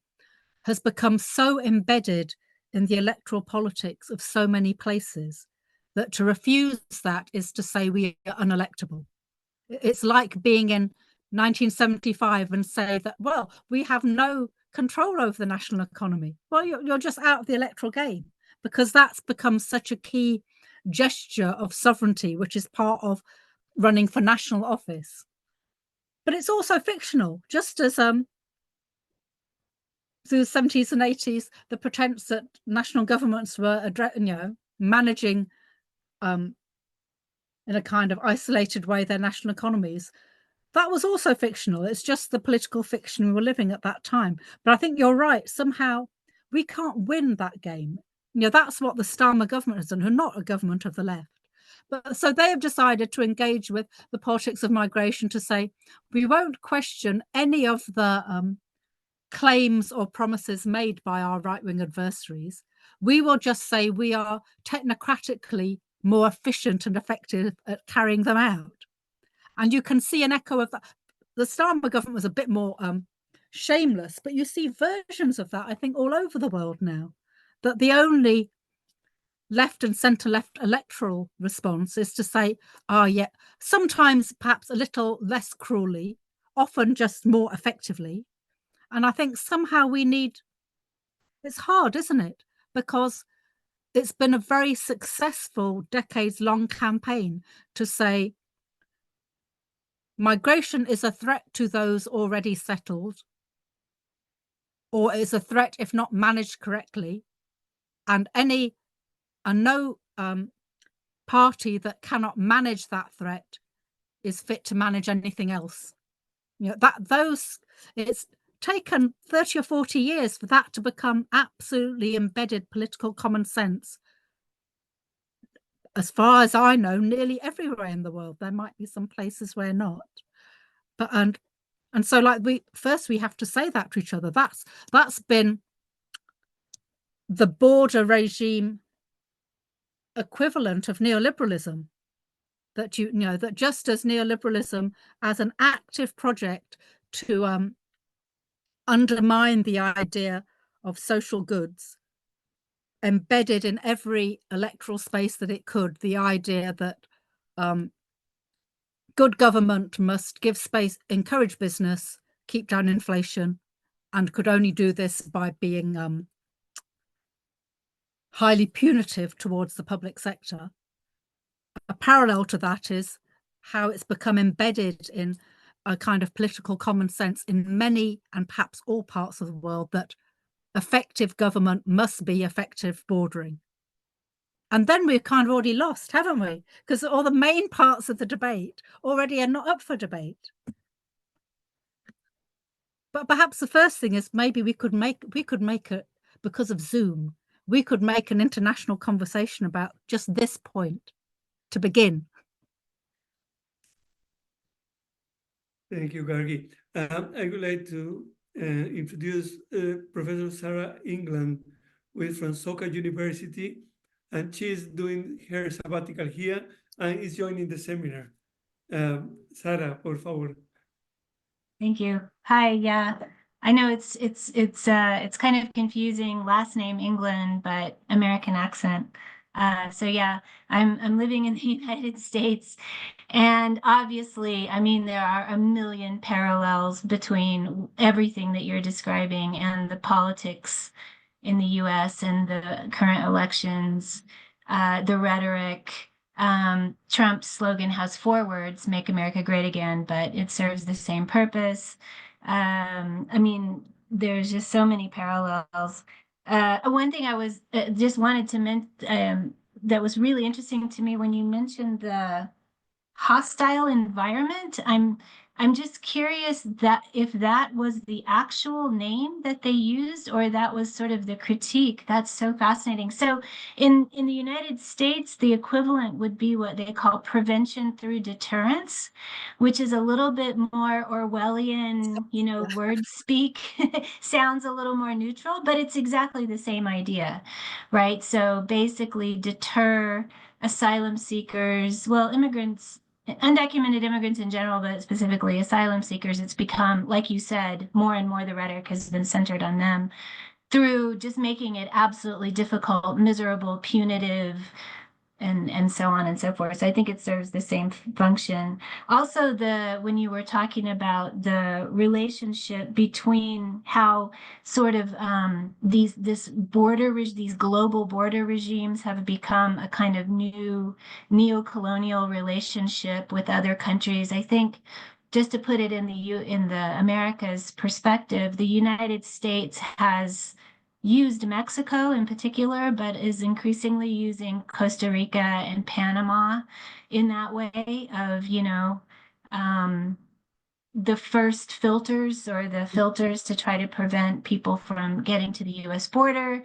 Speaker 2: has become so embedded in the electoral politics of so many places that to refuse that is to say we are unelectable. It's like being in 1975 and say that, well, we have no control over the national economy. Well, you're just out of the electoral game, because that's become such a key gesture of sovereignty, which is part of running for national office. But it's also fictional, just as through the 70s and 80s, the pretense that national governments were, managing in a kind of isolated way their national economies. That was also fictional. It's just the political fiction we were living at that time. But I think you're right. Somehow we can't win that game. That's what the Starmer government has done, who are not a government of the left. But so they have decided to engage with the politics of migration, to say, we won't question any of the claims or promises made by our right-wing adversaries. We will just say we are technocratically more efficient and effective at carrying them out. And you can see an echo of that. The Starmer government was a bit more shameless, but you see versions of that, I think, all over the world now, that the only left and centre-left electoral response is to say, sometimes perhaps a little less cruelly, often just more effectively. And I think somehow it's hard, isn't it? Because it's been a very successful, decades-long campaign to say migration is a threat to those already settled, or is a threat if not managed correctly, and no party that cannot manage that threat is fit to manage anything else. It's taken 30 or 40 years for that to become absolutely embedded political common sense. As far as I know, nearly everywhere in the world. There might be some places where not. But and so, like, we have to say that to each other. That's been the border regime equivalent of neoliberalism, that that just as neoliberalism as an active project to undermine the idea of social goods, embedded in every electoral space that it could, the idea that good government must give space, encourage business, keep down inflation, and could only do this by being highly punitive towards the public sector. A parallel to that is how it's become embedded in a kind of political common sense in many and perhaps all parts of the world, that effective government must be effective bordering. And then we've kind of already lost, haven't we? Because all the main parts of the debate already are not up for debate. But perhaps the first thing is maybe we could make it, because of Zoom, we could make an international conversation about just this point to begin.
Speaker 1: Thank you, Gargi. I would like to introduce Professor Sarah England from Soka University, and she's doing her sabbatical here and is joining the seminar. Sarah, por favor.
Speaker 4: Thank you. Hi. Yeah, I know it's kind of confusing. Last name England, but American accent. So yeah, I'm living in the United States, and obviously, I mean, there are a million parallels between everything that you're describing and the politics in the U.S. and the current elections, the rhetoric. Trump's slogan has 4 words: "Make America Great Again," but it serves the same purpose. I mean, there's just so many parallels. One thing I was just wanted to mention that was really interesting to me when you mentioned the hostile environment. I'm just curious that if that was the actual name that they used, or that was sort of the critique. That's so fascinating. So in the United States, the equivalent would be what they call prevention through deterrence, which is a little bit more Orwellian, word speak. Sounds a little more neutral, but it's exactly the same idea, right? So basically deter asylum seekers, immigrants, undocumented immigrants in general, but specifically asylum seekers. It's become, like you said, more and more the rhetoric has been centered on them, through just making it absolutely difficult, miserable, punitive, and so on and so forth. So I think it serves the same function. Also, when you were talking about the relationship between how sort of these global border regimes have become a kind of new neo-colonial relationship with other countries. I think, just to put it in the Americas perspective, the United States has used Mexico in particular, but is increasingly using Costa Rica and Panama in that way of, the first filters, or the filters to try to prevent people from getting to the US border.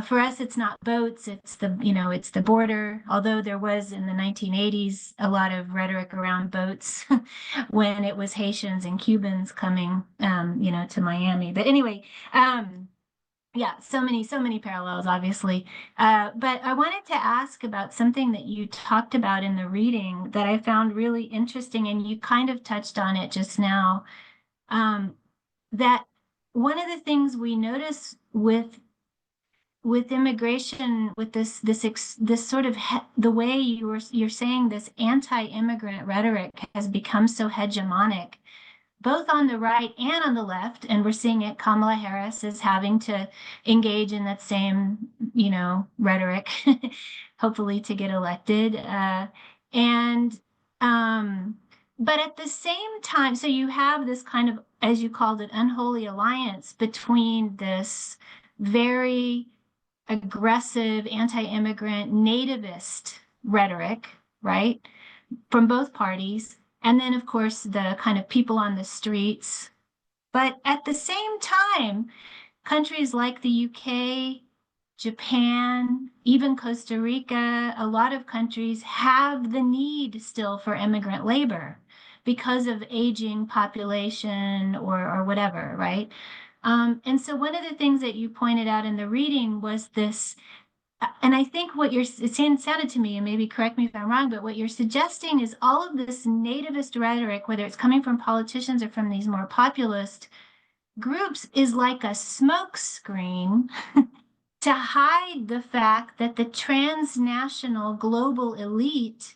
Speaker 4: For us, it's not boats, it's the border, although there was in the 1980s a lot of rhetoric around boats when it was Haitians and Cubans coming, to Miami. But anyway, yeah, so many parallels, obviously. But I wanted to ask about something that you talked about in the reading that I found really interesting, and you kind of touched on it just now. That one of the things we notice with immigration, with this sort of the way you're saying this anti-immigrant rhetoric has become so hegemonic, both on the right and on the left, and we're seeing it. Kamala Harris is having to engage in that same, rhetoric, hopefully to get elected. But at the same time, so you have this kind of, as you called it, unholy alliance between this very aggressive anti-immigrant nativist rhetoric, right, from both parties, and then, of course, the kind of people on the streets. But at the same time, countries like the UK, Japan, even Costa Rica, a lot of countries have the need still for immigrant labor because of aging population or whatever, right? And so one of the things that you pointed out in the reading was this, and I think it sounded to me, and maybe correct me if I'm wrong, but what you're suggesting is all of this nativist rhetoric, whether it's coming from politicians or from these more populist groups, is like a smoke screen to hide the fact that the transnational global elite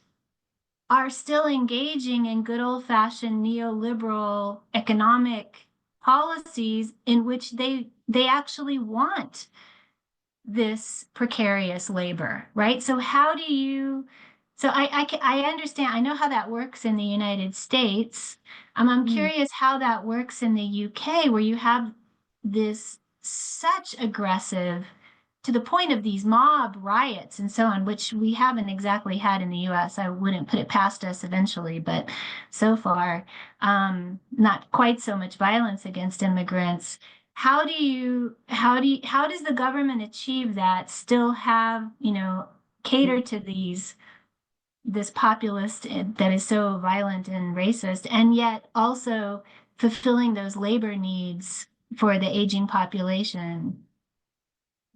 Speaker 4: are still engaging in good old-fashioned neoliberal economic policies in which they actually want this precarious labor, right? So how do you, so I understand, I know how that works in the United States. I'm curious how that works in the UK, where you have this such aggressive, to the point of these mob riots and so on, which we haven't exactly had in the US. I wouldn't put it past us eventually, but so far, not quite so much violence against immigrants. How does the government achieve that, still have, cater to this populist that is so violent and racist, and yet also fulfilling those labor needs for the aging population?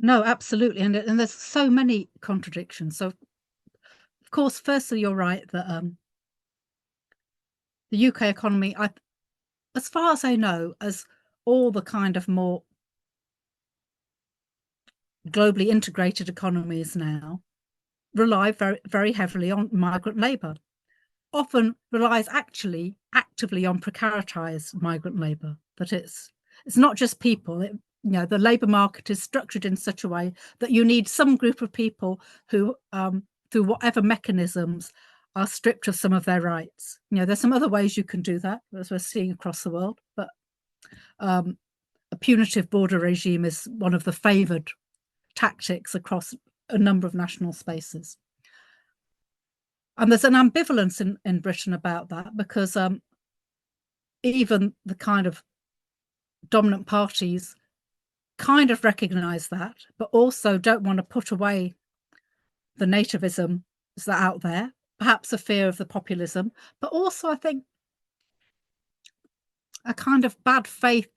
Speaker 2: No, absolutely. And there's so many contradictions. So, of course, firstly, you're right that the UK economy, as far as I know, as all the kind of more globally integrated economies now, rely very, very heavily on migrant labour, often relies actually actively on precaritized migrant labour, that it's not just people. The labour market is structured in such a way that you need some group of people who, through whatever mechanisms, are stripped of some of their rights. There's some other ways you can do that, as we're seeing across the world, but a punitive border regime is one of the favoured tactics across a number of national spaces. And there's an ambivalence in Britain about that, because even the kind of dominant parties kind of recognise that, but also don't want to put away the nativism that's out there, perhaps a fear of the populism, but also, I think, a kind of bad faith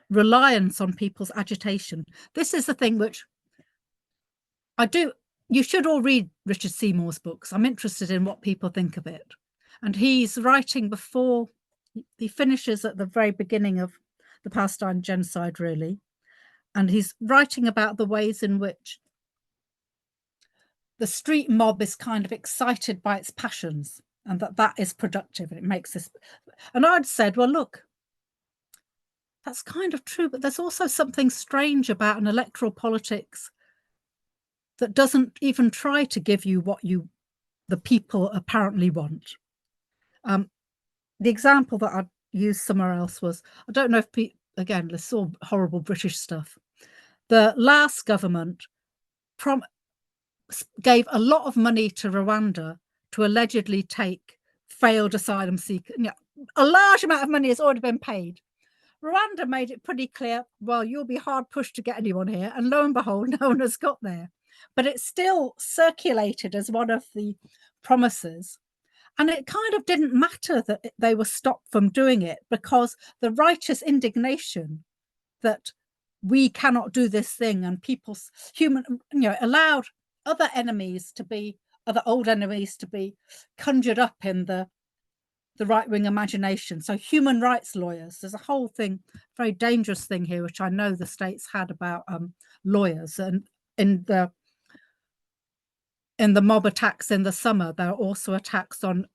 Speaker 2: reliance on people's agitation. This is the thing which you should all read Richard Seymour's books. I'm interested in what people think of it. And he's writing before, he finishes at the very beginning of the Palestine genocide, really. And he's writing about the ways in which the street mob is kind of excited by its passions, and that is productive, and it makes this. And I'd said, well, look, that's kind of true, but there's also something strange about an electoral politics that doesn't even try to give you what the people apparently want. The example that I'd used somewhere else was, I don't know if again, this is all horrible British stuff. The last government gave a lot of money to Rwanda to allegedly take failed asylum seekers. A large amount of money has already been paid. Rwanda made it pretty clear, well, you'll be hard pushed to get anyone here. And lo and behold, no one has got there. But it's still circulated as one of the promises. And it kind of didn't matter that they were stopped from doing it, because the righteous indignation that we cannot do this thing, and people's allowed other old enemies to be conjured up in the right-wing imagination. So human rights lawyers, there's a whole thing, very dangerous thing here, which I know the States had about lawyers. And in the mob attacks in the summer, there are also attacks on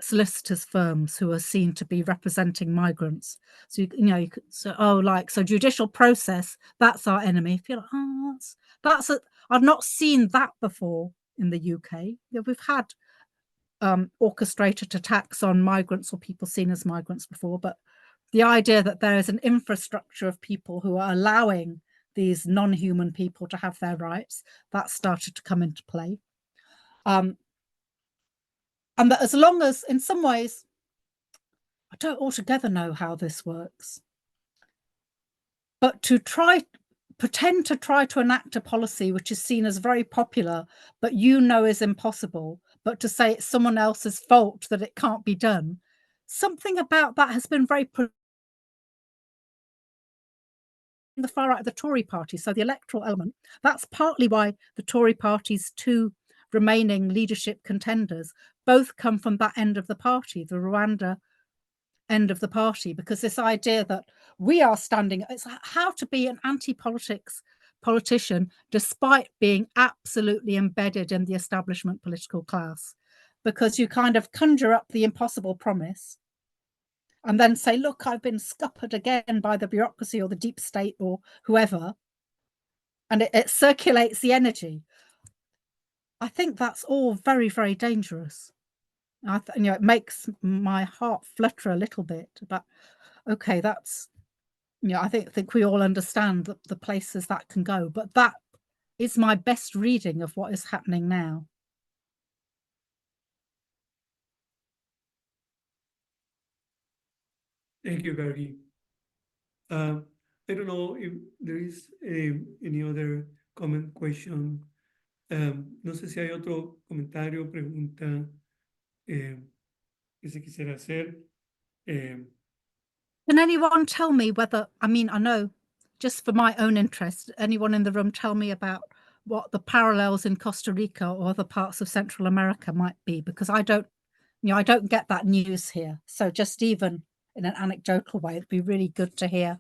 Speaker 2: solicitors' firms who are seen to be representing migrants. So you could say, so judicial process, that's our enemy. Feel like, I've not seen that before in the UK. We've had orchestrated attacks on migrants or people seen as migrants before, but the idea that there is an infrastructure of people who are allowing these non-human people to have their rights, that started to come into play. And that as long as, in some ways, I don't altogether know how this works, but to pretend to try to enact a policy which is seen as very popular, but is impossible, but to say it's someone else's fault that it can't be done, something about that has been very the far right of the Tory party. So the electoral element, that's partly why the Tory party's two remaining leadership contenders both come from that end of the party, the Rwanda end of the party, because this idea that we are standing, it's how to be an anti-politics politician despite being absolutely embedded in the establishment political class, because you kind of conjure up the impossible promise and then say, look, I've been scuppered again by the bureaucracy or the deep state or whoever, and it circulates the energy. I think that's all very, very dangerous. It makes my heart flutter a little bit, but okay, that's, I think we all understand the places that can go, but that is my best reading of what is happening now.
Speaker 1: Thank you, Gargi. I don't know if there is any other comment, question. No sé si hay otro comentario, pregunta que se quisiera hacer.
Speaker 2: Can anyone tell me whether, I know, just for my own interest, anyone in the room tell me about what the parallels in Costa Rica or other parts of Central America might be? Because I don't get that news here. So just even in an anecdotal way, it'd be really good to hear,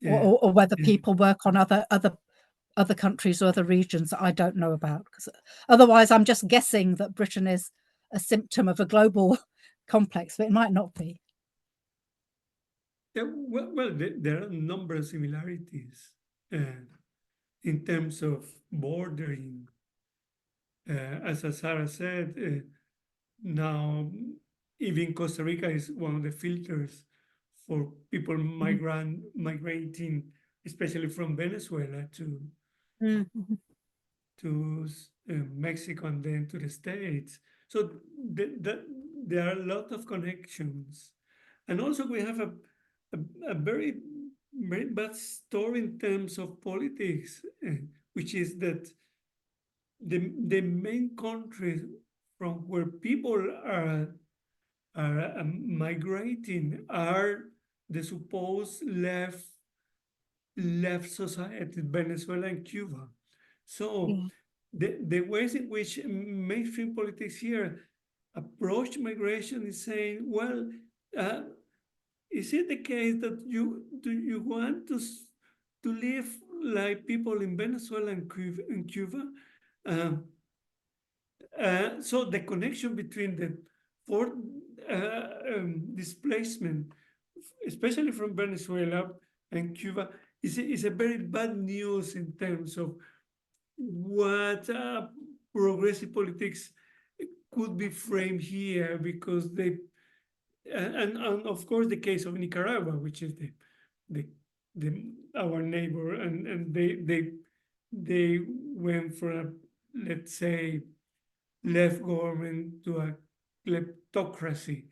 Speaker 2: or whether people work on other countries or other regions that I don't know about. Because otherwise, I'm just guessing that Britain is a symptom of a global complex, but it might not be.
Speaker 1: Yeah, well, there are a number of similarities in terms of bordering. As Sarah said, now even Costa Rica is one of the filters for people migrating, especially from Venezuela to Mexico and then to the States. So there are a lot of connections. And also we have a very, very bad story in terms of politics, which is that the main countries from where people are migrating are the supposed left society, Venezuela and Cuba. So the ways in which mainstream politics here approach migration is saying, well, is it the case that you want to live like people in Venezuela and Cuba? So the connection between the forced displacement, especially from Venezuela and Cuba, is a very bad news in terms of what progressive politics could be framed here, because they and of course the case of Nicaragua, which is our neighbor, and they went from a, let's say, left government to a kleptocracy,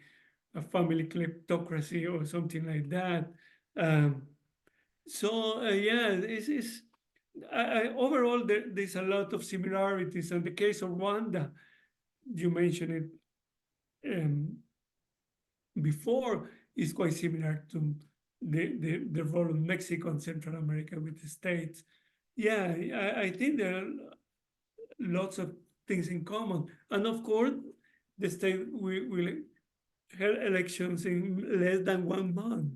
Speaker 1: a family kleptocracy or something like that. So yeah, overall there's a lot of similarities. And the case of Rwanda, you mentioned it before, is quite similar to the role of Mexico and Central America with the States. Yeah, I think there are lots of things in common. And of course, the state will have elections in less than 1 month.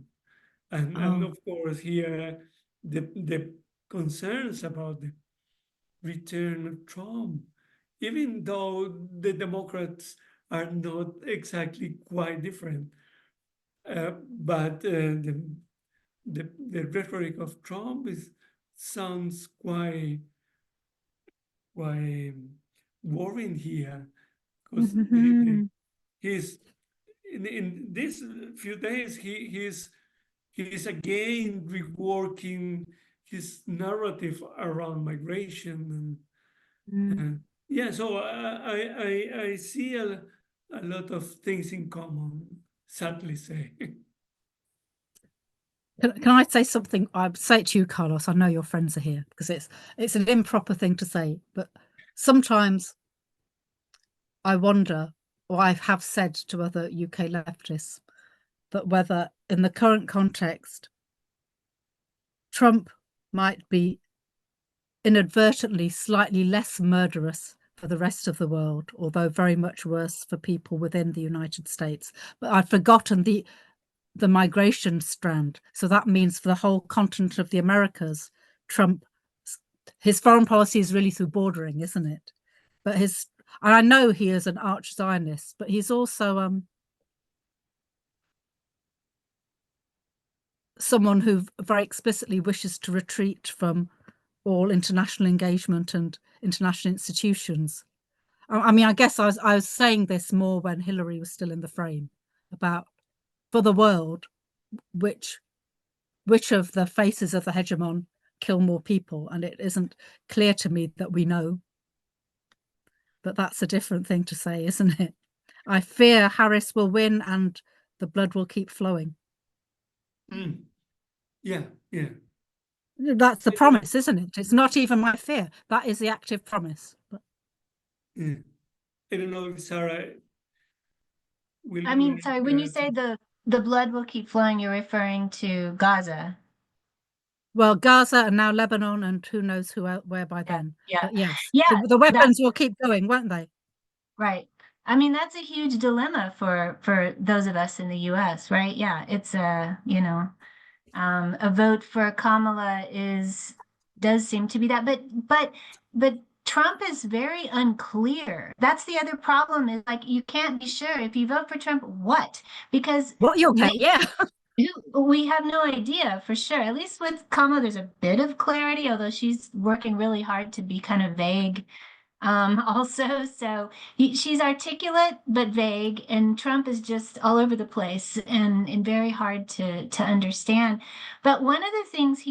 Speaker 1: And of course, here, the concerns about the return of Trump, even though the Democrats are not exactly quite different, but the rhetoric of Trump sounds quite worrying here, because he's in these few days he's again reworking his narrative around migration and yeah, so I see a lot of things in common, sadly say.
Speaker 2: Can I say something? I'd say it to you, Carlos. I know your friends are here, because it's an improper thing to say, but sometimes I wonder, or I have said to other UK leftists, that whether in the current context, Trump might be inadvertently slightly less murderous for the rest of the world, although very much worse for people within the United States. But I'd forgotten the migration strand. So that means for the whole continent of the Americas, Trump, his foreign policy is really through bordering, isn't it? But and I know he is an arch Zionist, but he's also someone who very explicitly wishes to retreat from all international engagement and international institutions. I mean, I guess I was saying this more when Hillary was still in the frame, about, for the world, which of the faces of the hegemon kill more people, and it isn't clear to me that we know. But that's a different thing to say, isn't it? I fear Harris will win and the blood will keep flowing.
Speaker 1: Yeah.
Speaker 2: That's the promise, isn't it? It's not even my fear. That is the active promise. But
Speaker 1: I don't know if Sarah will.
Speaker 4: I mean, sorry, when you say the blood will keep flowing, you're referring to Gaza.
Speaker 2: Well, Gaza and now Lebanon, and who knows where by then.
Speaker 4: Yeah.
Speaker 2: But yes.
Speaker 4: Yeah.
Speaker 2: The weapons will keep going, won't they?
Speaker 4: Right. I mean, that's a huge dilemma for those of us in the US, right? Yeah. It's a vote for Kamala does seem to be that, but Trump is very unclear. That's the other problem, is like, you can't be sure if you vote for Trump, what? Because
Speaker 2: what you'll get, yeah.
Speaker 4: We have no idea for sure. At least with Kamala, there's a bit of clarity, although she's working really hard to be kind of vague. Also, so she's articulate but vague, and Trump is just all over the place and very hard to understand. But one of the things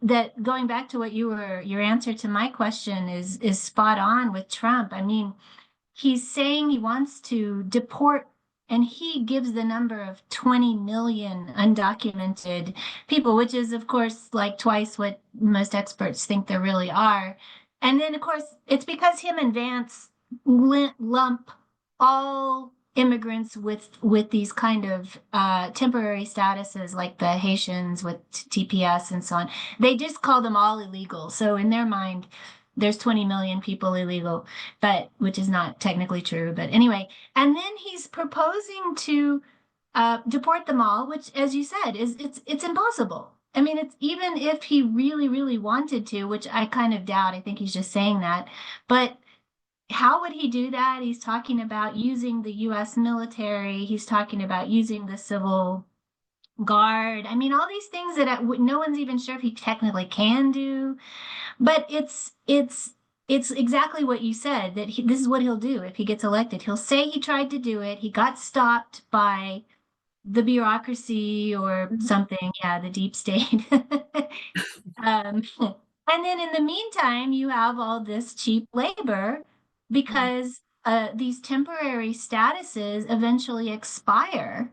Speaker 4: that going back to what your answer to my question is spot on with Trump. I mean, he's saying he wants to deport, and he gives the number of 20 million undocumented people, which is, of course, like twice what most experts think there really are. And then, of course, it's because him and Vance lump all immigrants with these kind of temporary statuses, like the Haitians with TPS and so on. They just call them all illegal. So in their mind, there's 20 million people illegal, which is not technically true. But anyway, and then he's proposing to deport them all, which, as you said, it's impossible. I mean, it's, even if he really, really wanted to, which I kind of doubt, I think he's just saying that, but how would he do that? He's talking about using the US military. He's talking about using the civil guard. I mean, all these things that no one's even sure if he technically can do. But it's exactly what you said, that this is what he'll do if he gets elected. He'll say he tried to do it. He got stopped by the bureaucracy or something. Yeah, the deep state. And then in the meantime, you have all this cheap labor because these temporary statuses eventually expire.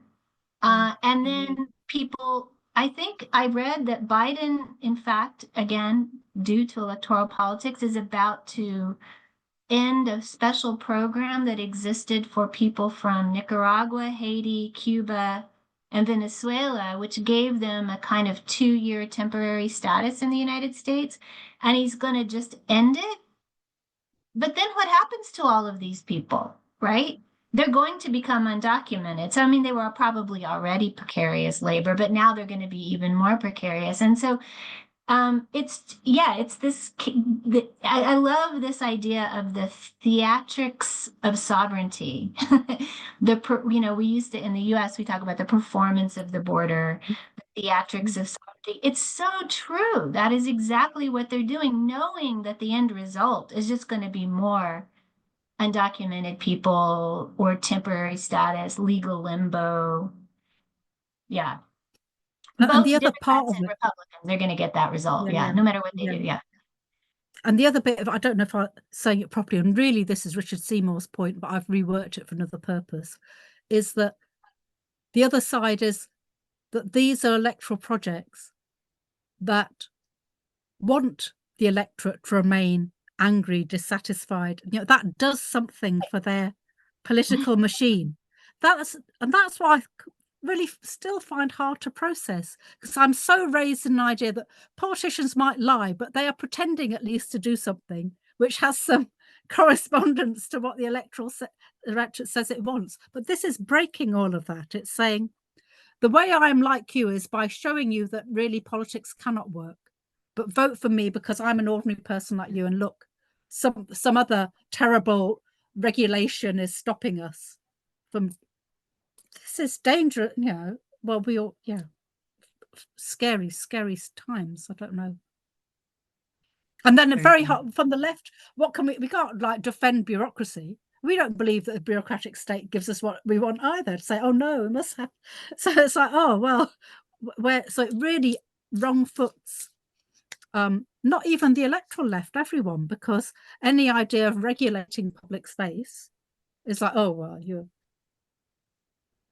Speaker 4: And then people, I think I read that Biden, in fact, again, due to electoral politics, is about to end a special program that existed for people from Nicaragua, Haiti, Cuba, and Venezuela, which gave them a kind of 2-year temporary status in the United States. And he's going to just end it. But then what happens to all of these people, right? They're going to become undocumented. So, I mean, they were probably already precarious labor, but now they're going to be even more precarious. And so it's this, I love this idea of the theatrics of sovereignty. We used to, in the US, we talk about the performance of the border, the theatrics of sovereignty. It's so true. That is exactly what they're doing, knowing that the end result is just going to be more undocumented people or temporary status, legal limbo. Yeah.
Speaker 2: And
Speaker 4: Both
Speaker 2: the other
Speaker 4: Democrats
Speaker 2: part of
Speaker 4: and
Speaker 2: it,
Speaker 4: Republicans, they're going to get that result.
Speaker 2: Yeah,
Speaker 4: Yeah, no matter what they
Speaker 2: yeah.
Speaker 4: do. Yeah.
Speaker 2: and the other bit of, I don't know if I'm saying it properly, and really this is Richard Seymour's point, but I've reworked it for another purpose, is that the other side is that these are electoral projects that want the electorate to remain angry, dissatisfied. That does something for their political machine. That's why I really still find hard to process, because I'm so raised in an idea that politicians might lie, but they are pretending at least to do something which has some correspondence to what the electorate says it wants. But this is breaking all of that. It's saying the way I am like you is by showing you that really politics cannot work, but vote for me because I'm an ordinary person like you, and look, some other terrible regulation is stopping us from. This is dangerous, well, we all, scary times. I don't know. And then very hard from the left, what can we can't like defend bureaucracy. We don't believe that the bureaucratic state gives us what we want either, to say, oh no, we must have. So it's like, oh well, so it really wrong foots not even the electoral left, everyone, because any idea of regulating public space is like, oh well,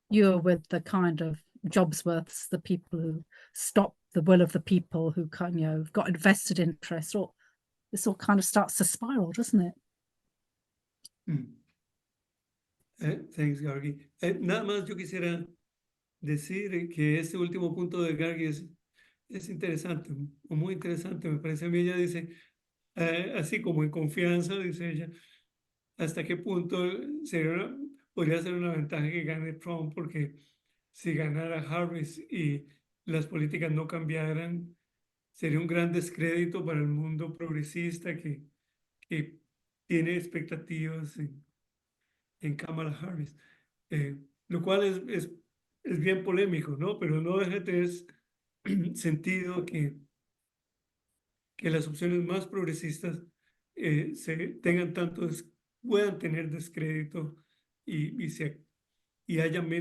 Speaker 2: you're with the kind of Jobsworths, the people who stop the will of the people, who kind of got invested interest, or this all kind of starts to spiral, doesn't it?
Speaker 1: Thanks, Gargi. Nada más yo quisiera decir que este último punto de Gargi es interesante, o muy interesante, me parece a mí. Ella dice, así como en confianza, dice ella, hasta qué punto podría ser una ventaja que gane Trump, porque si ganara Harris y las políticas no cambiaran, sería un gran descrédito para el mundo progresista que tiene expectativas en Kamala Harris, lo cual es bien polémico, ¿no? Pero no deja de tener sentido que las opciones más progresistas puedan tener descrédito y haya menos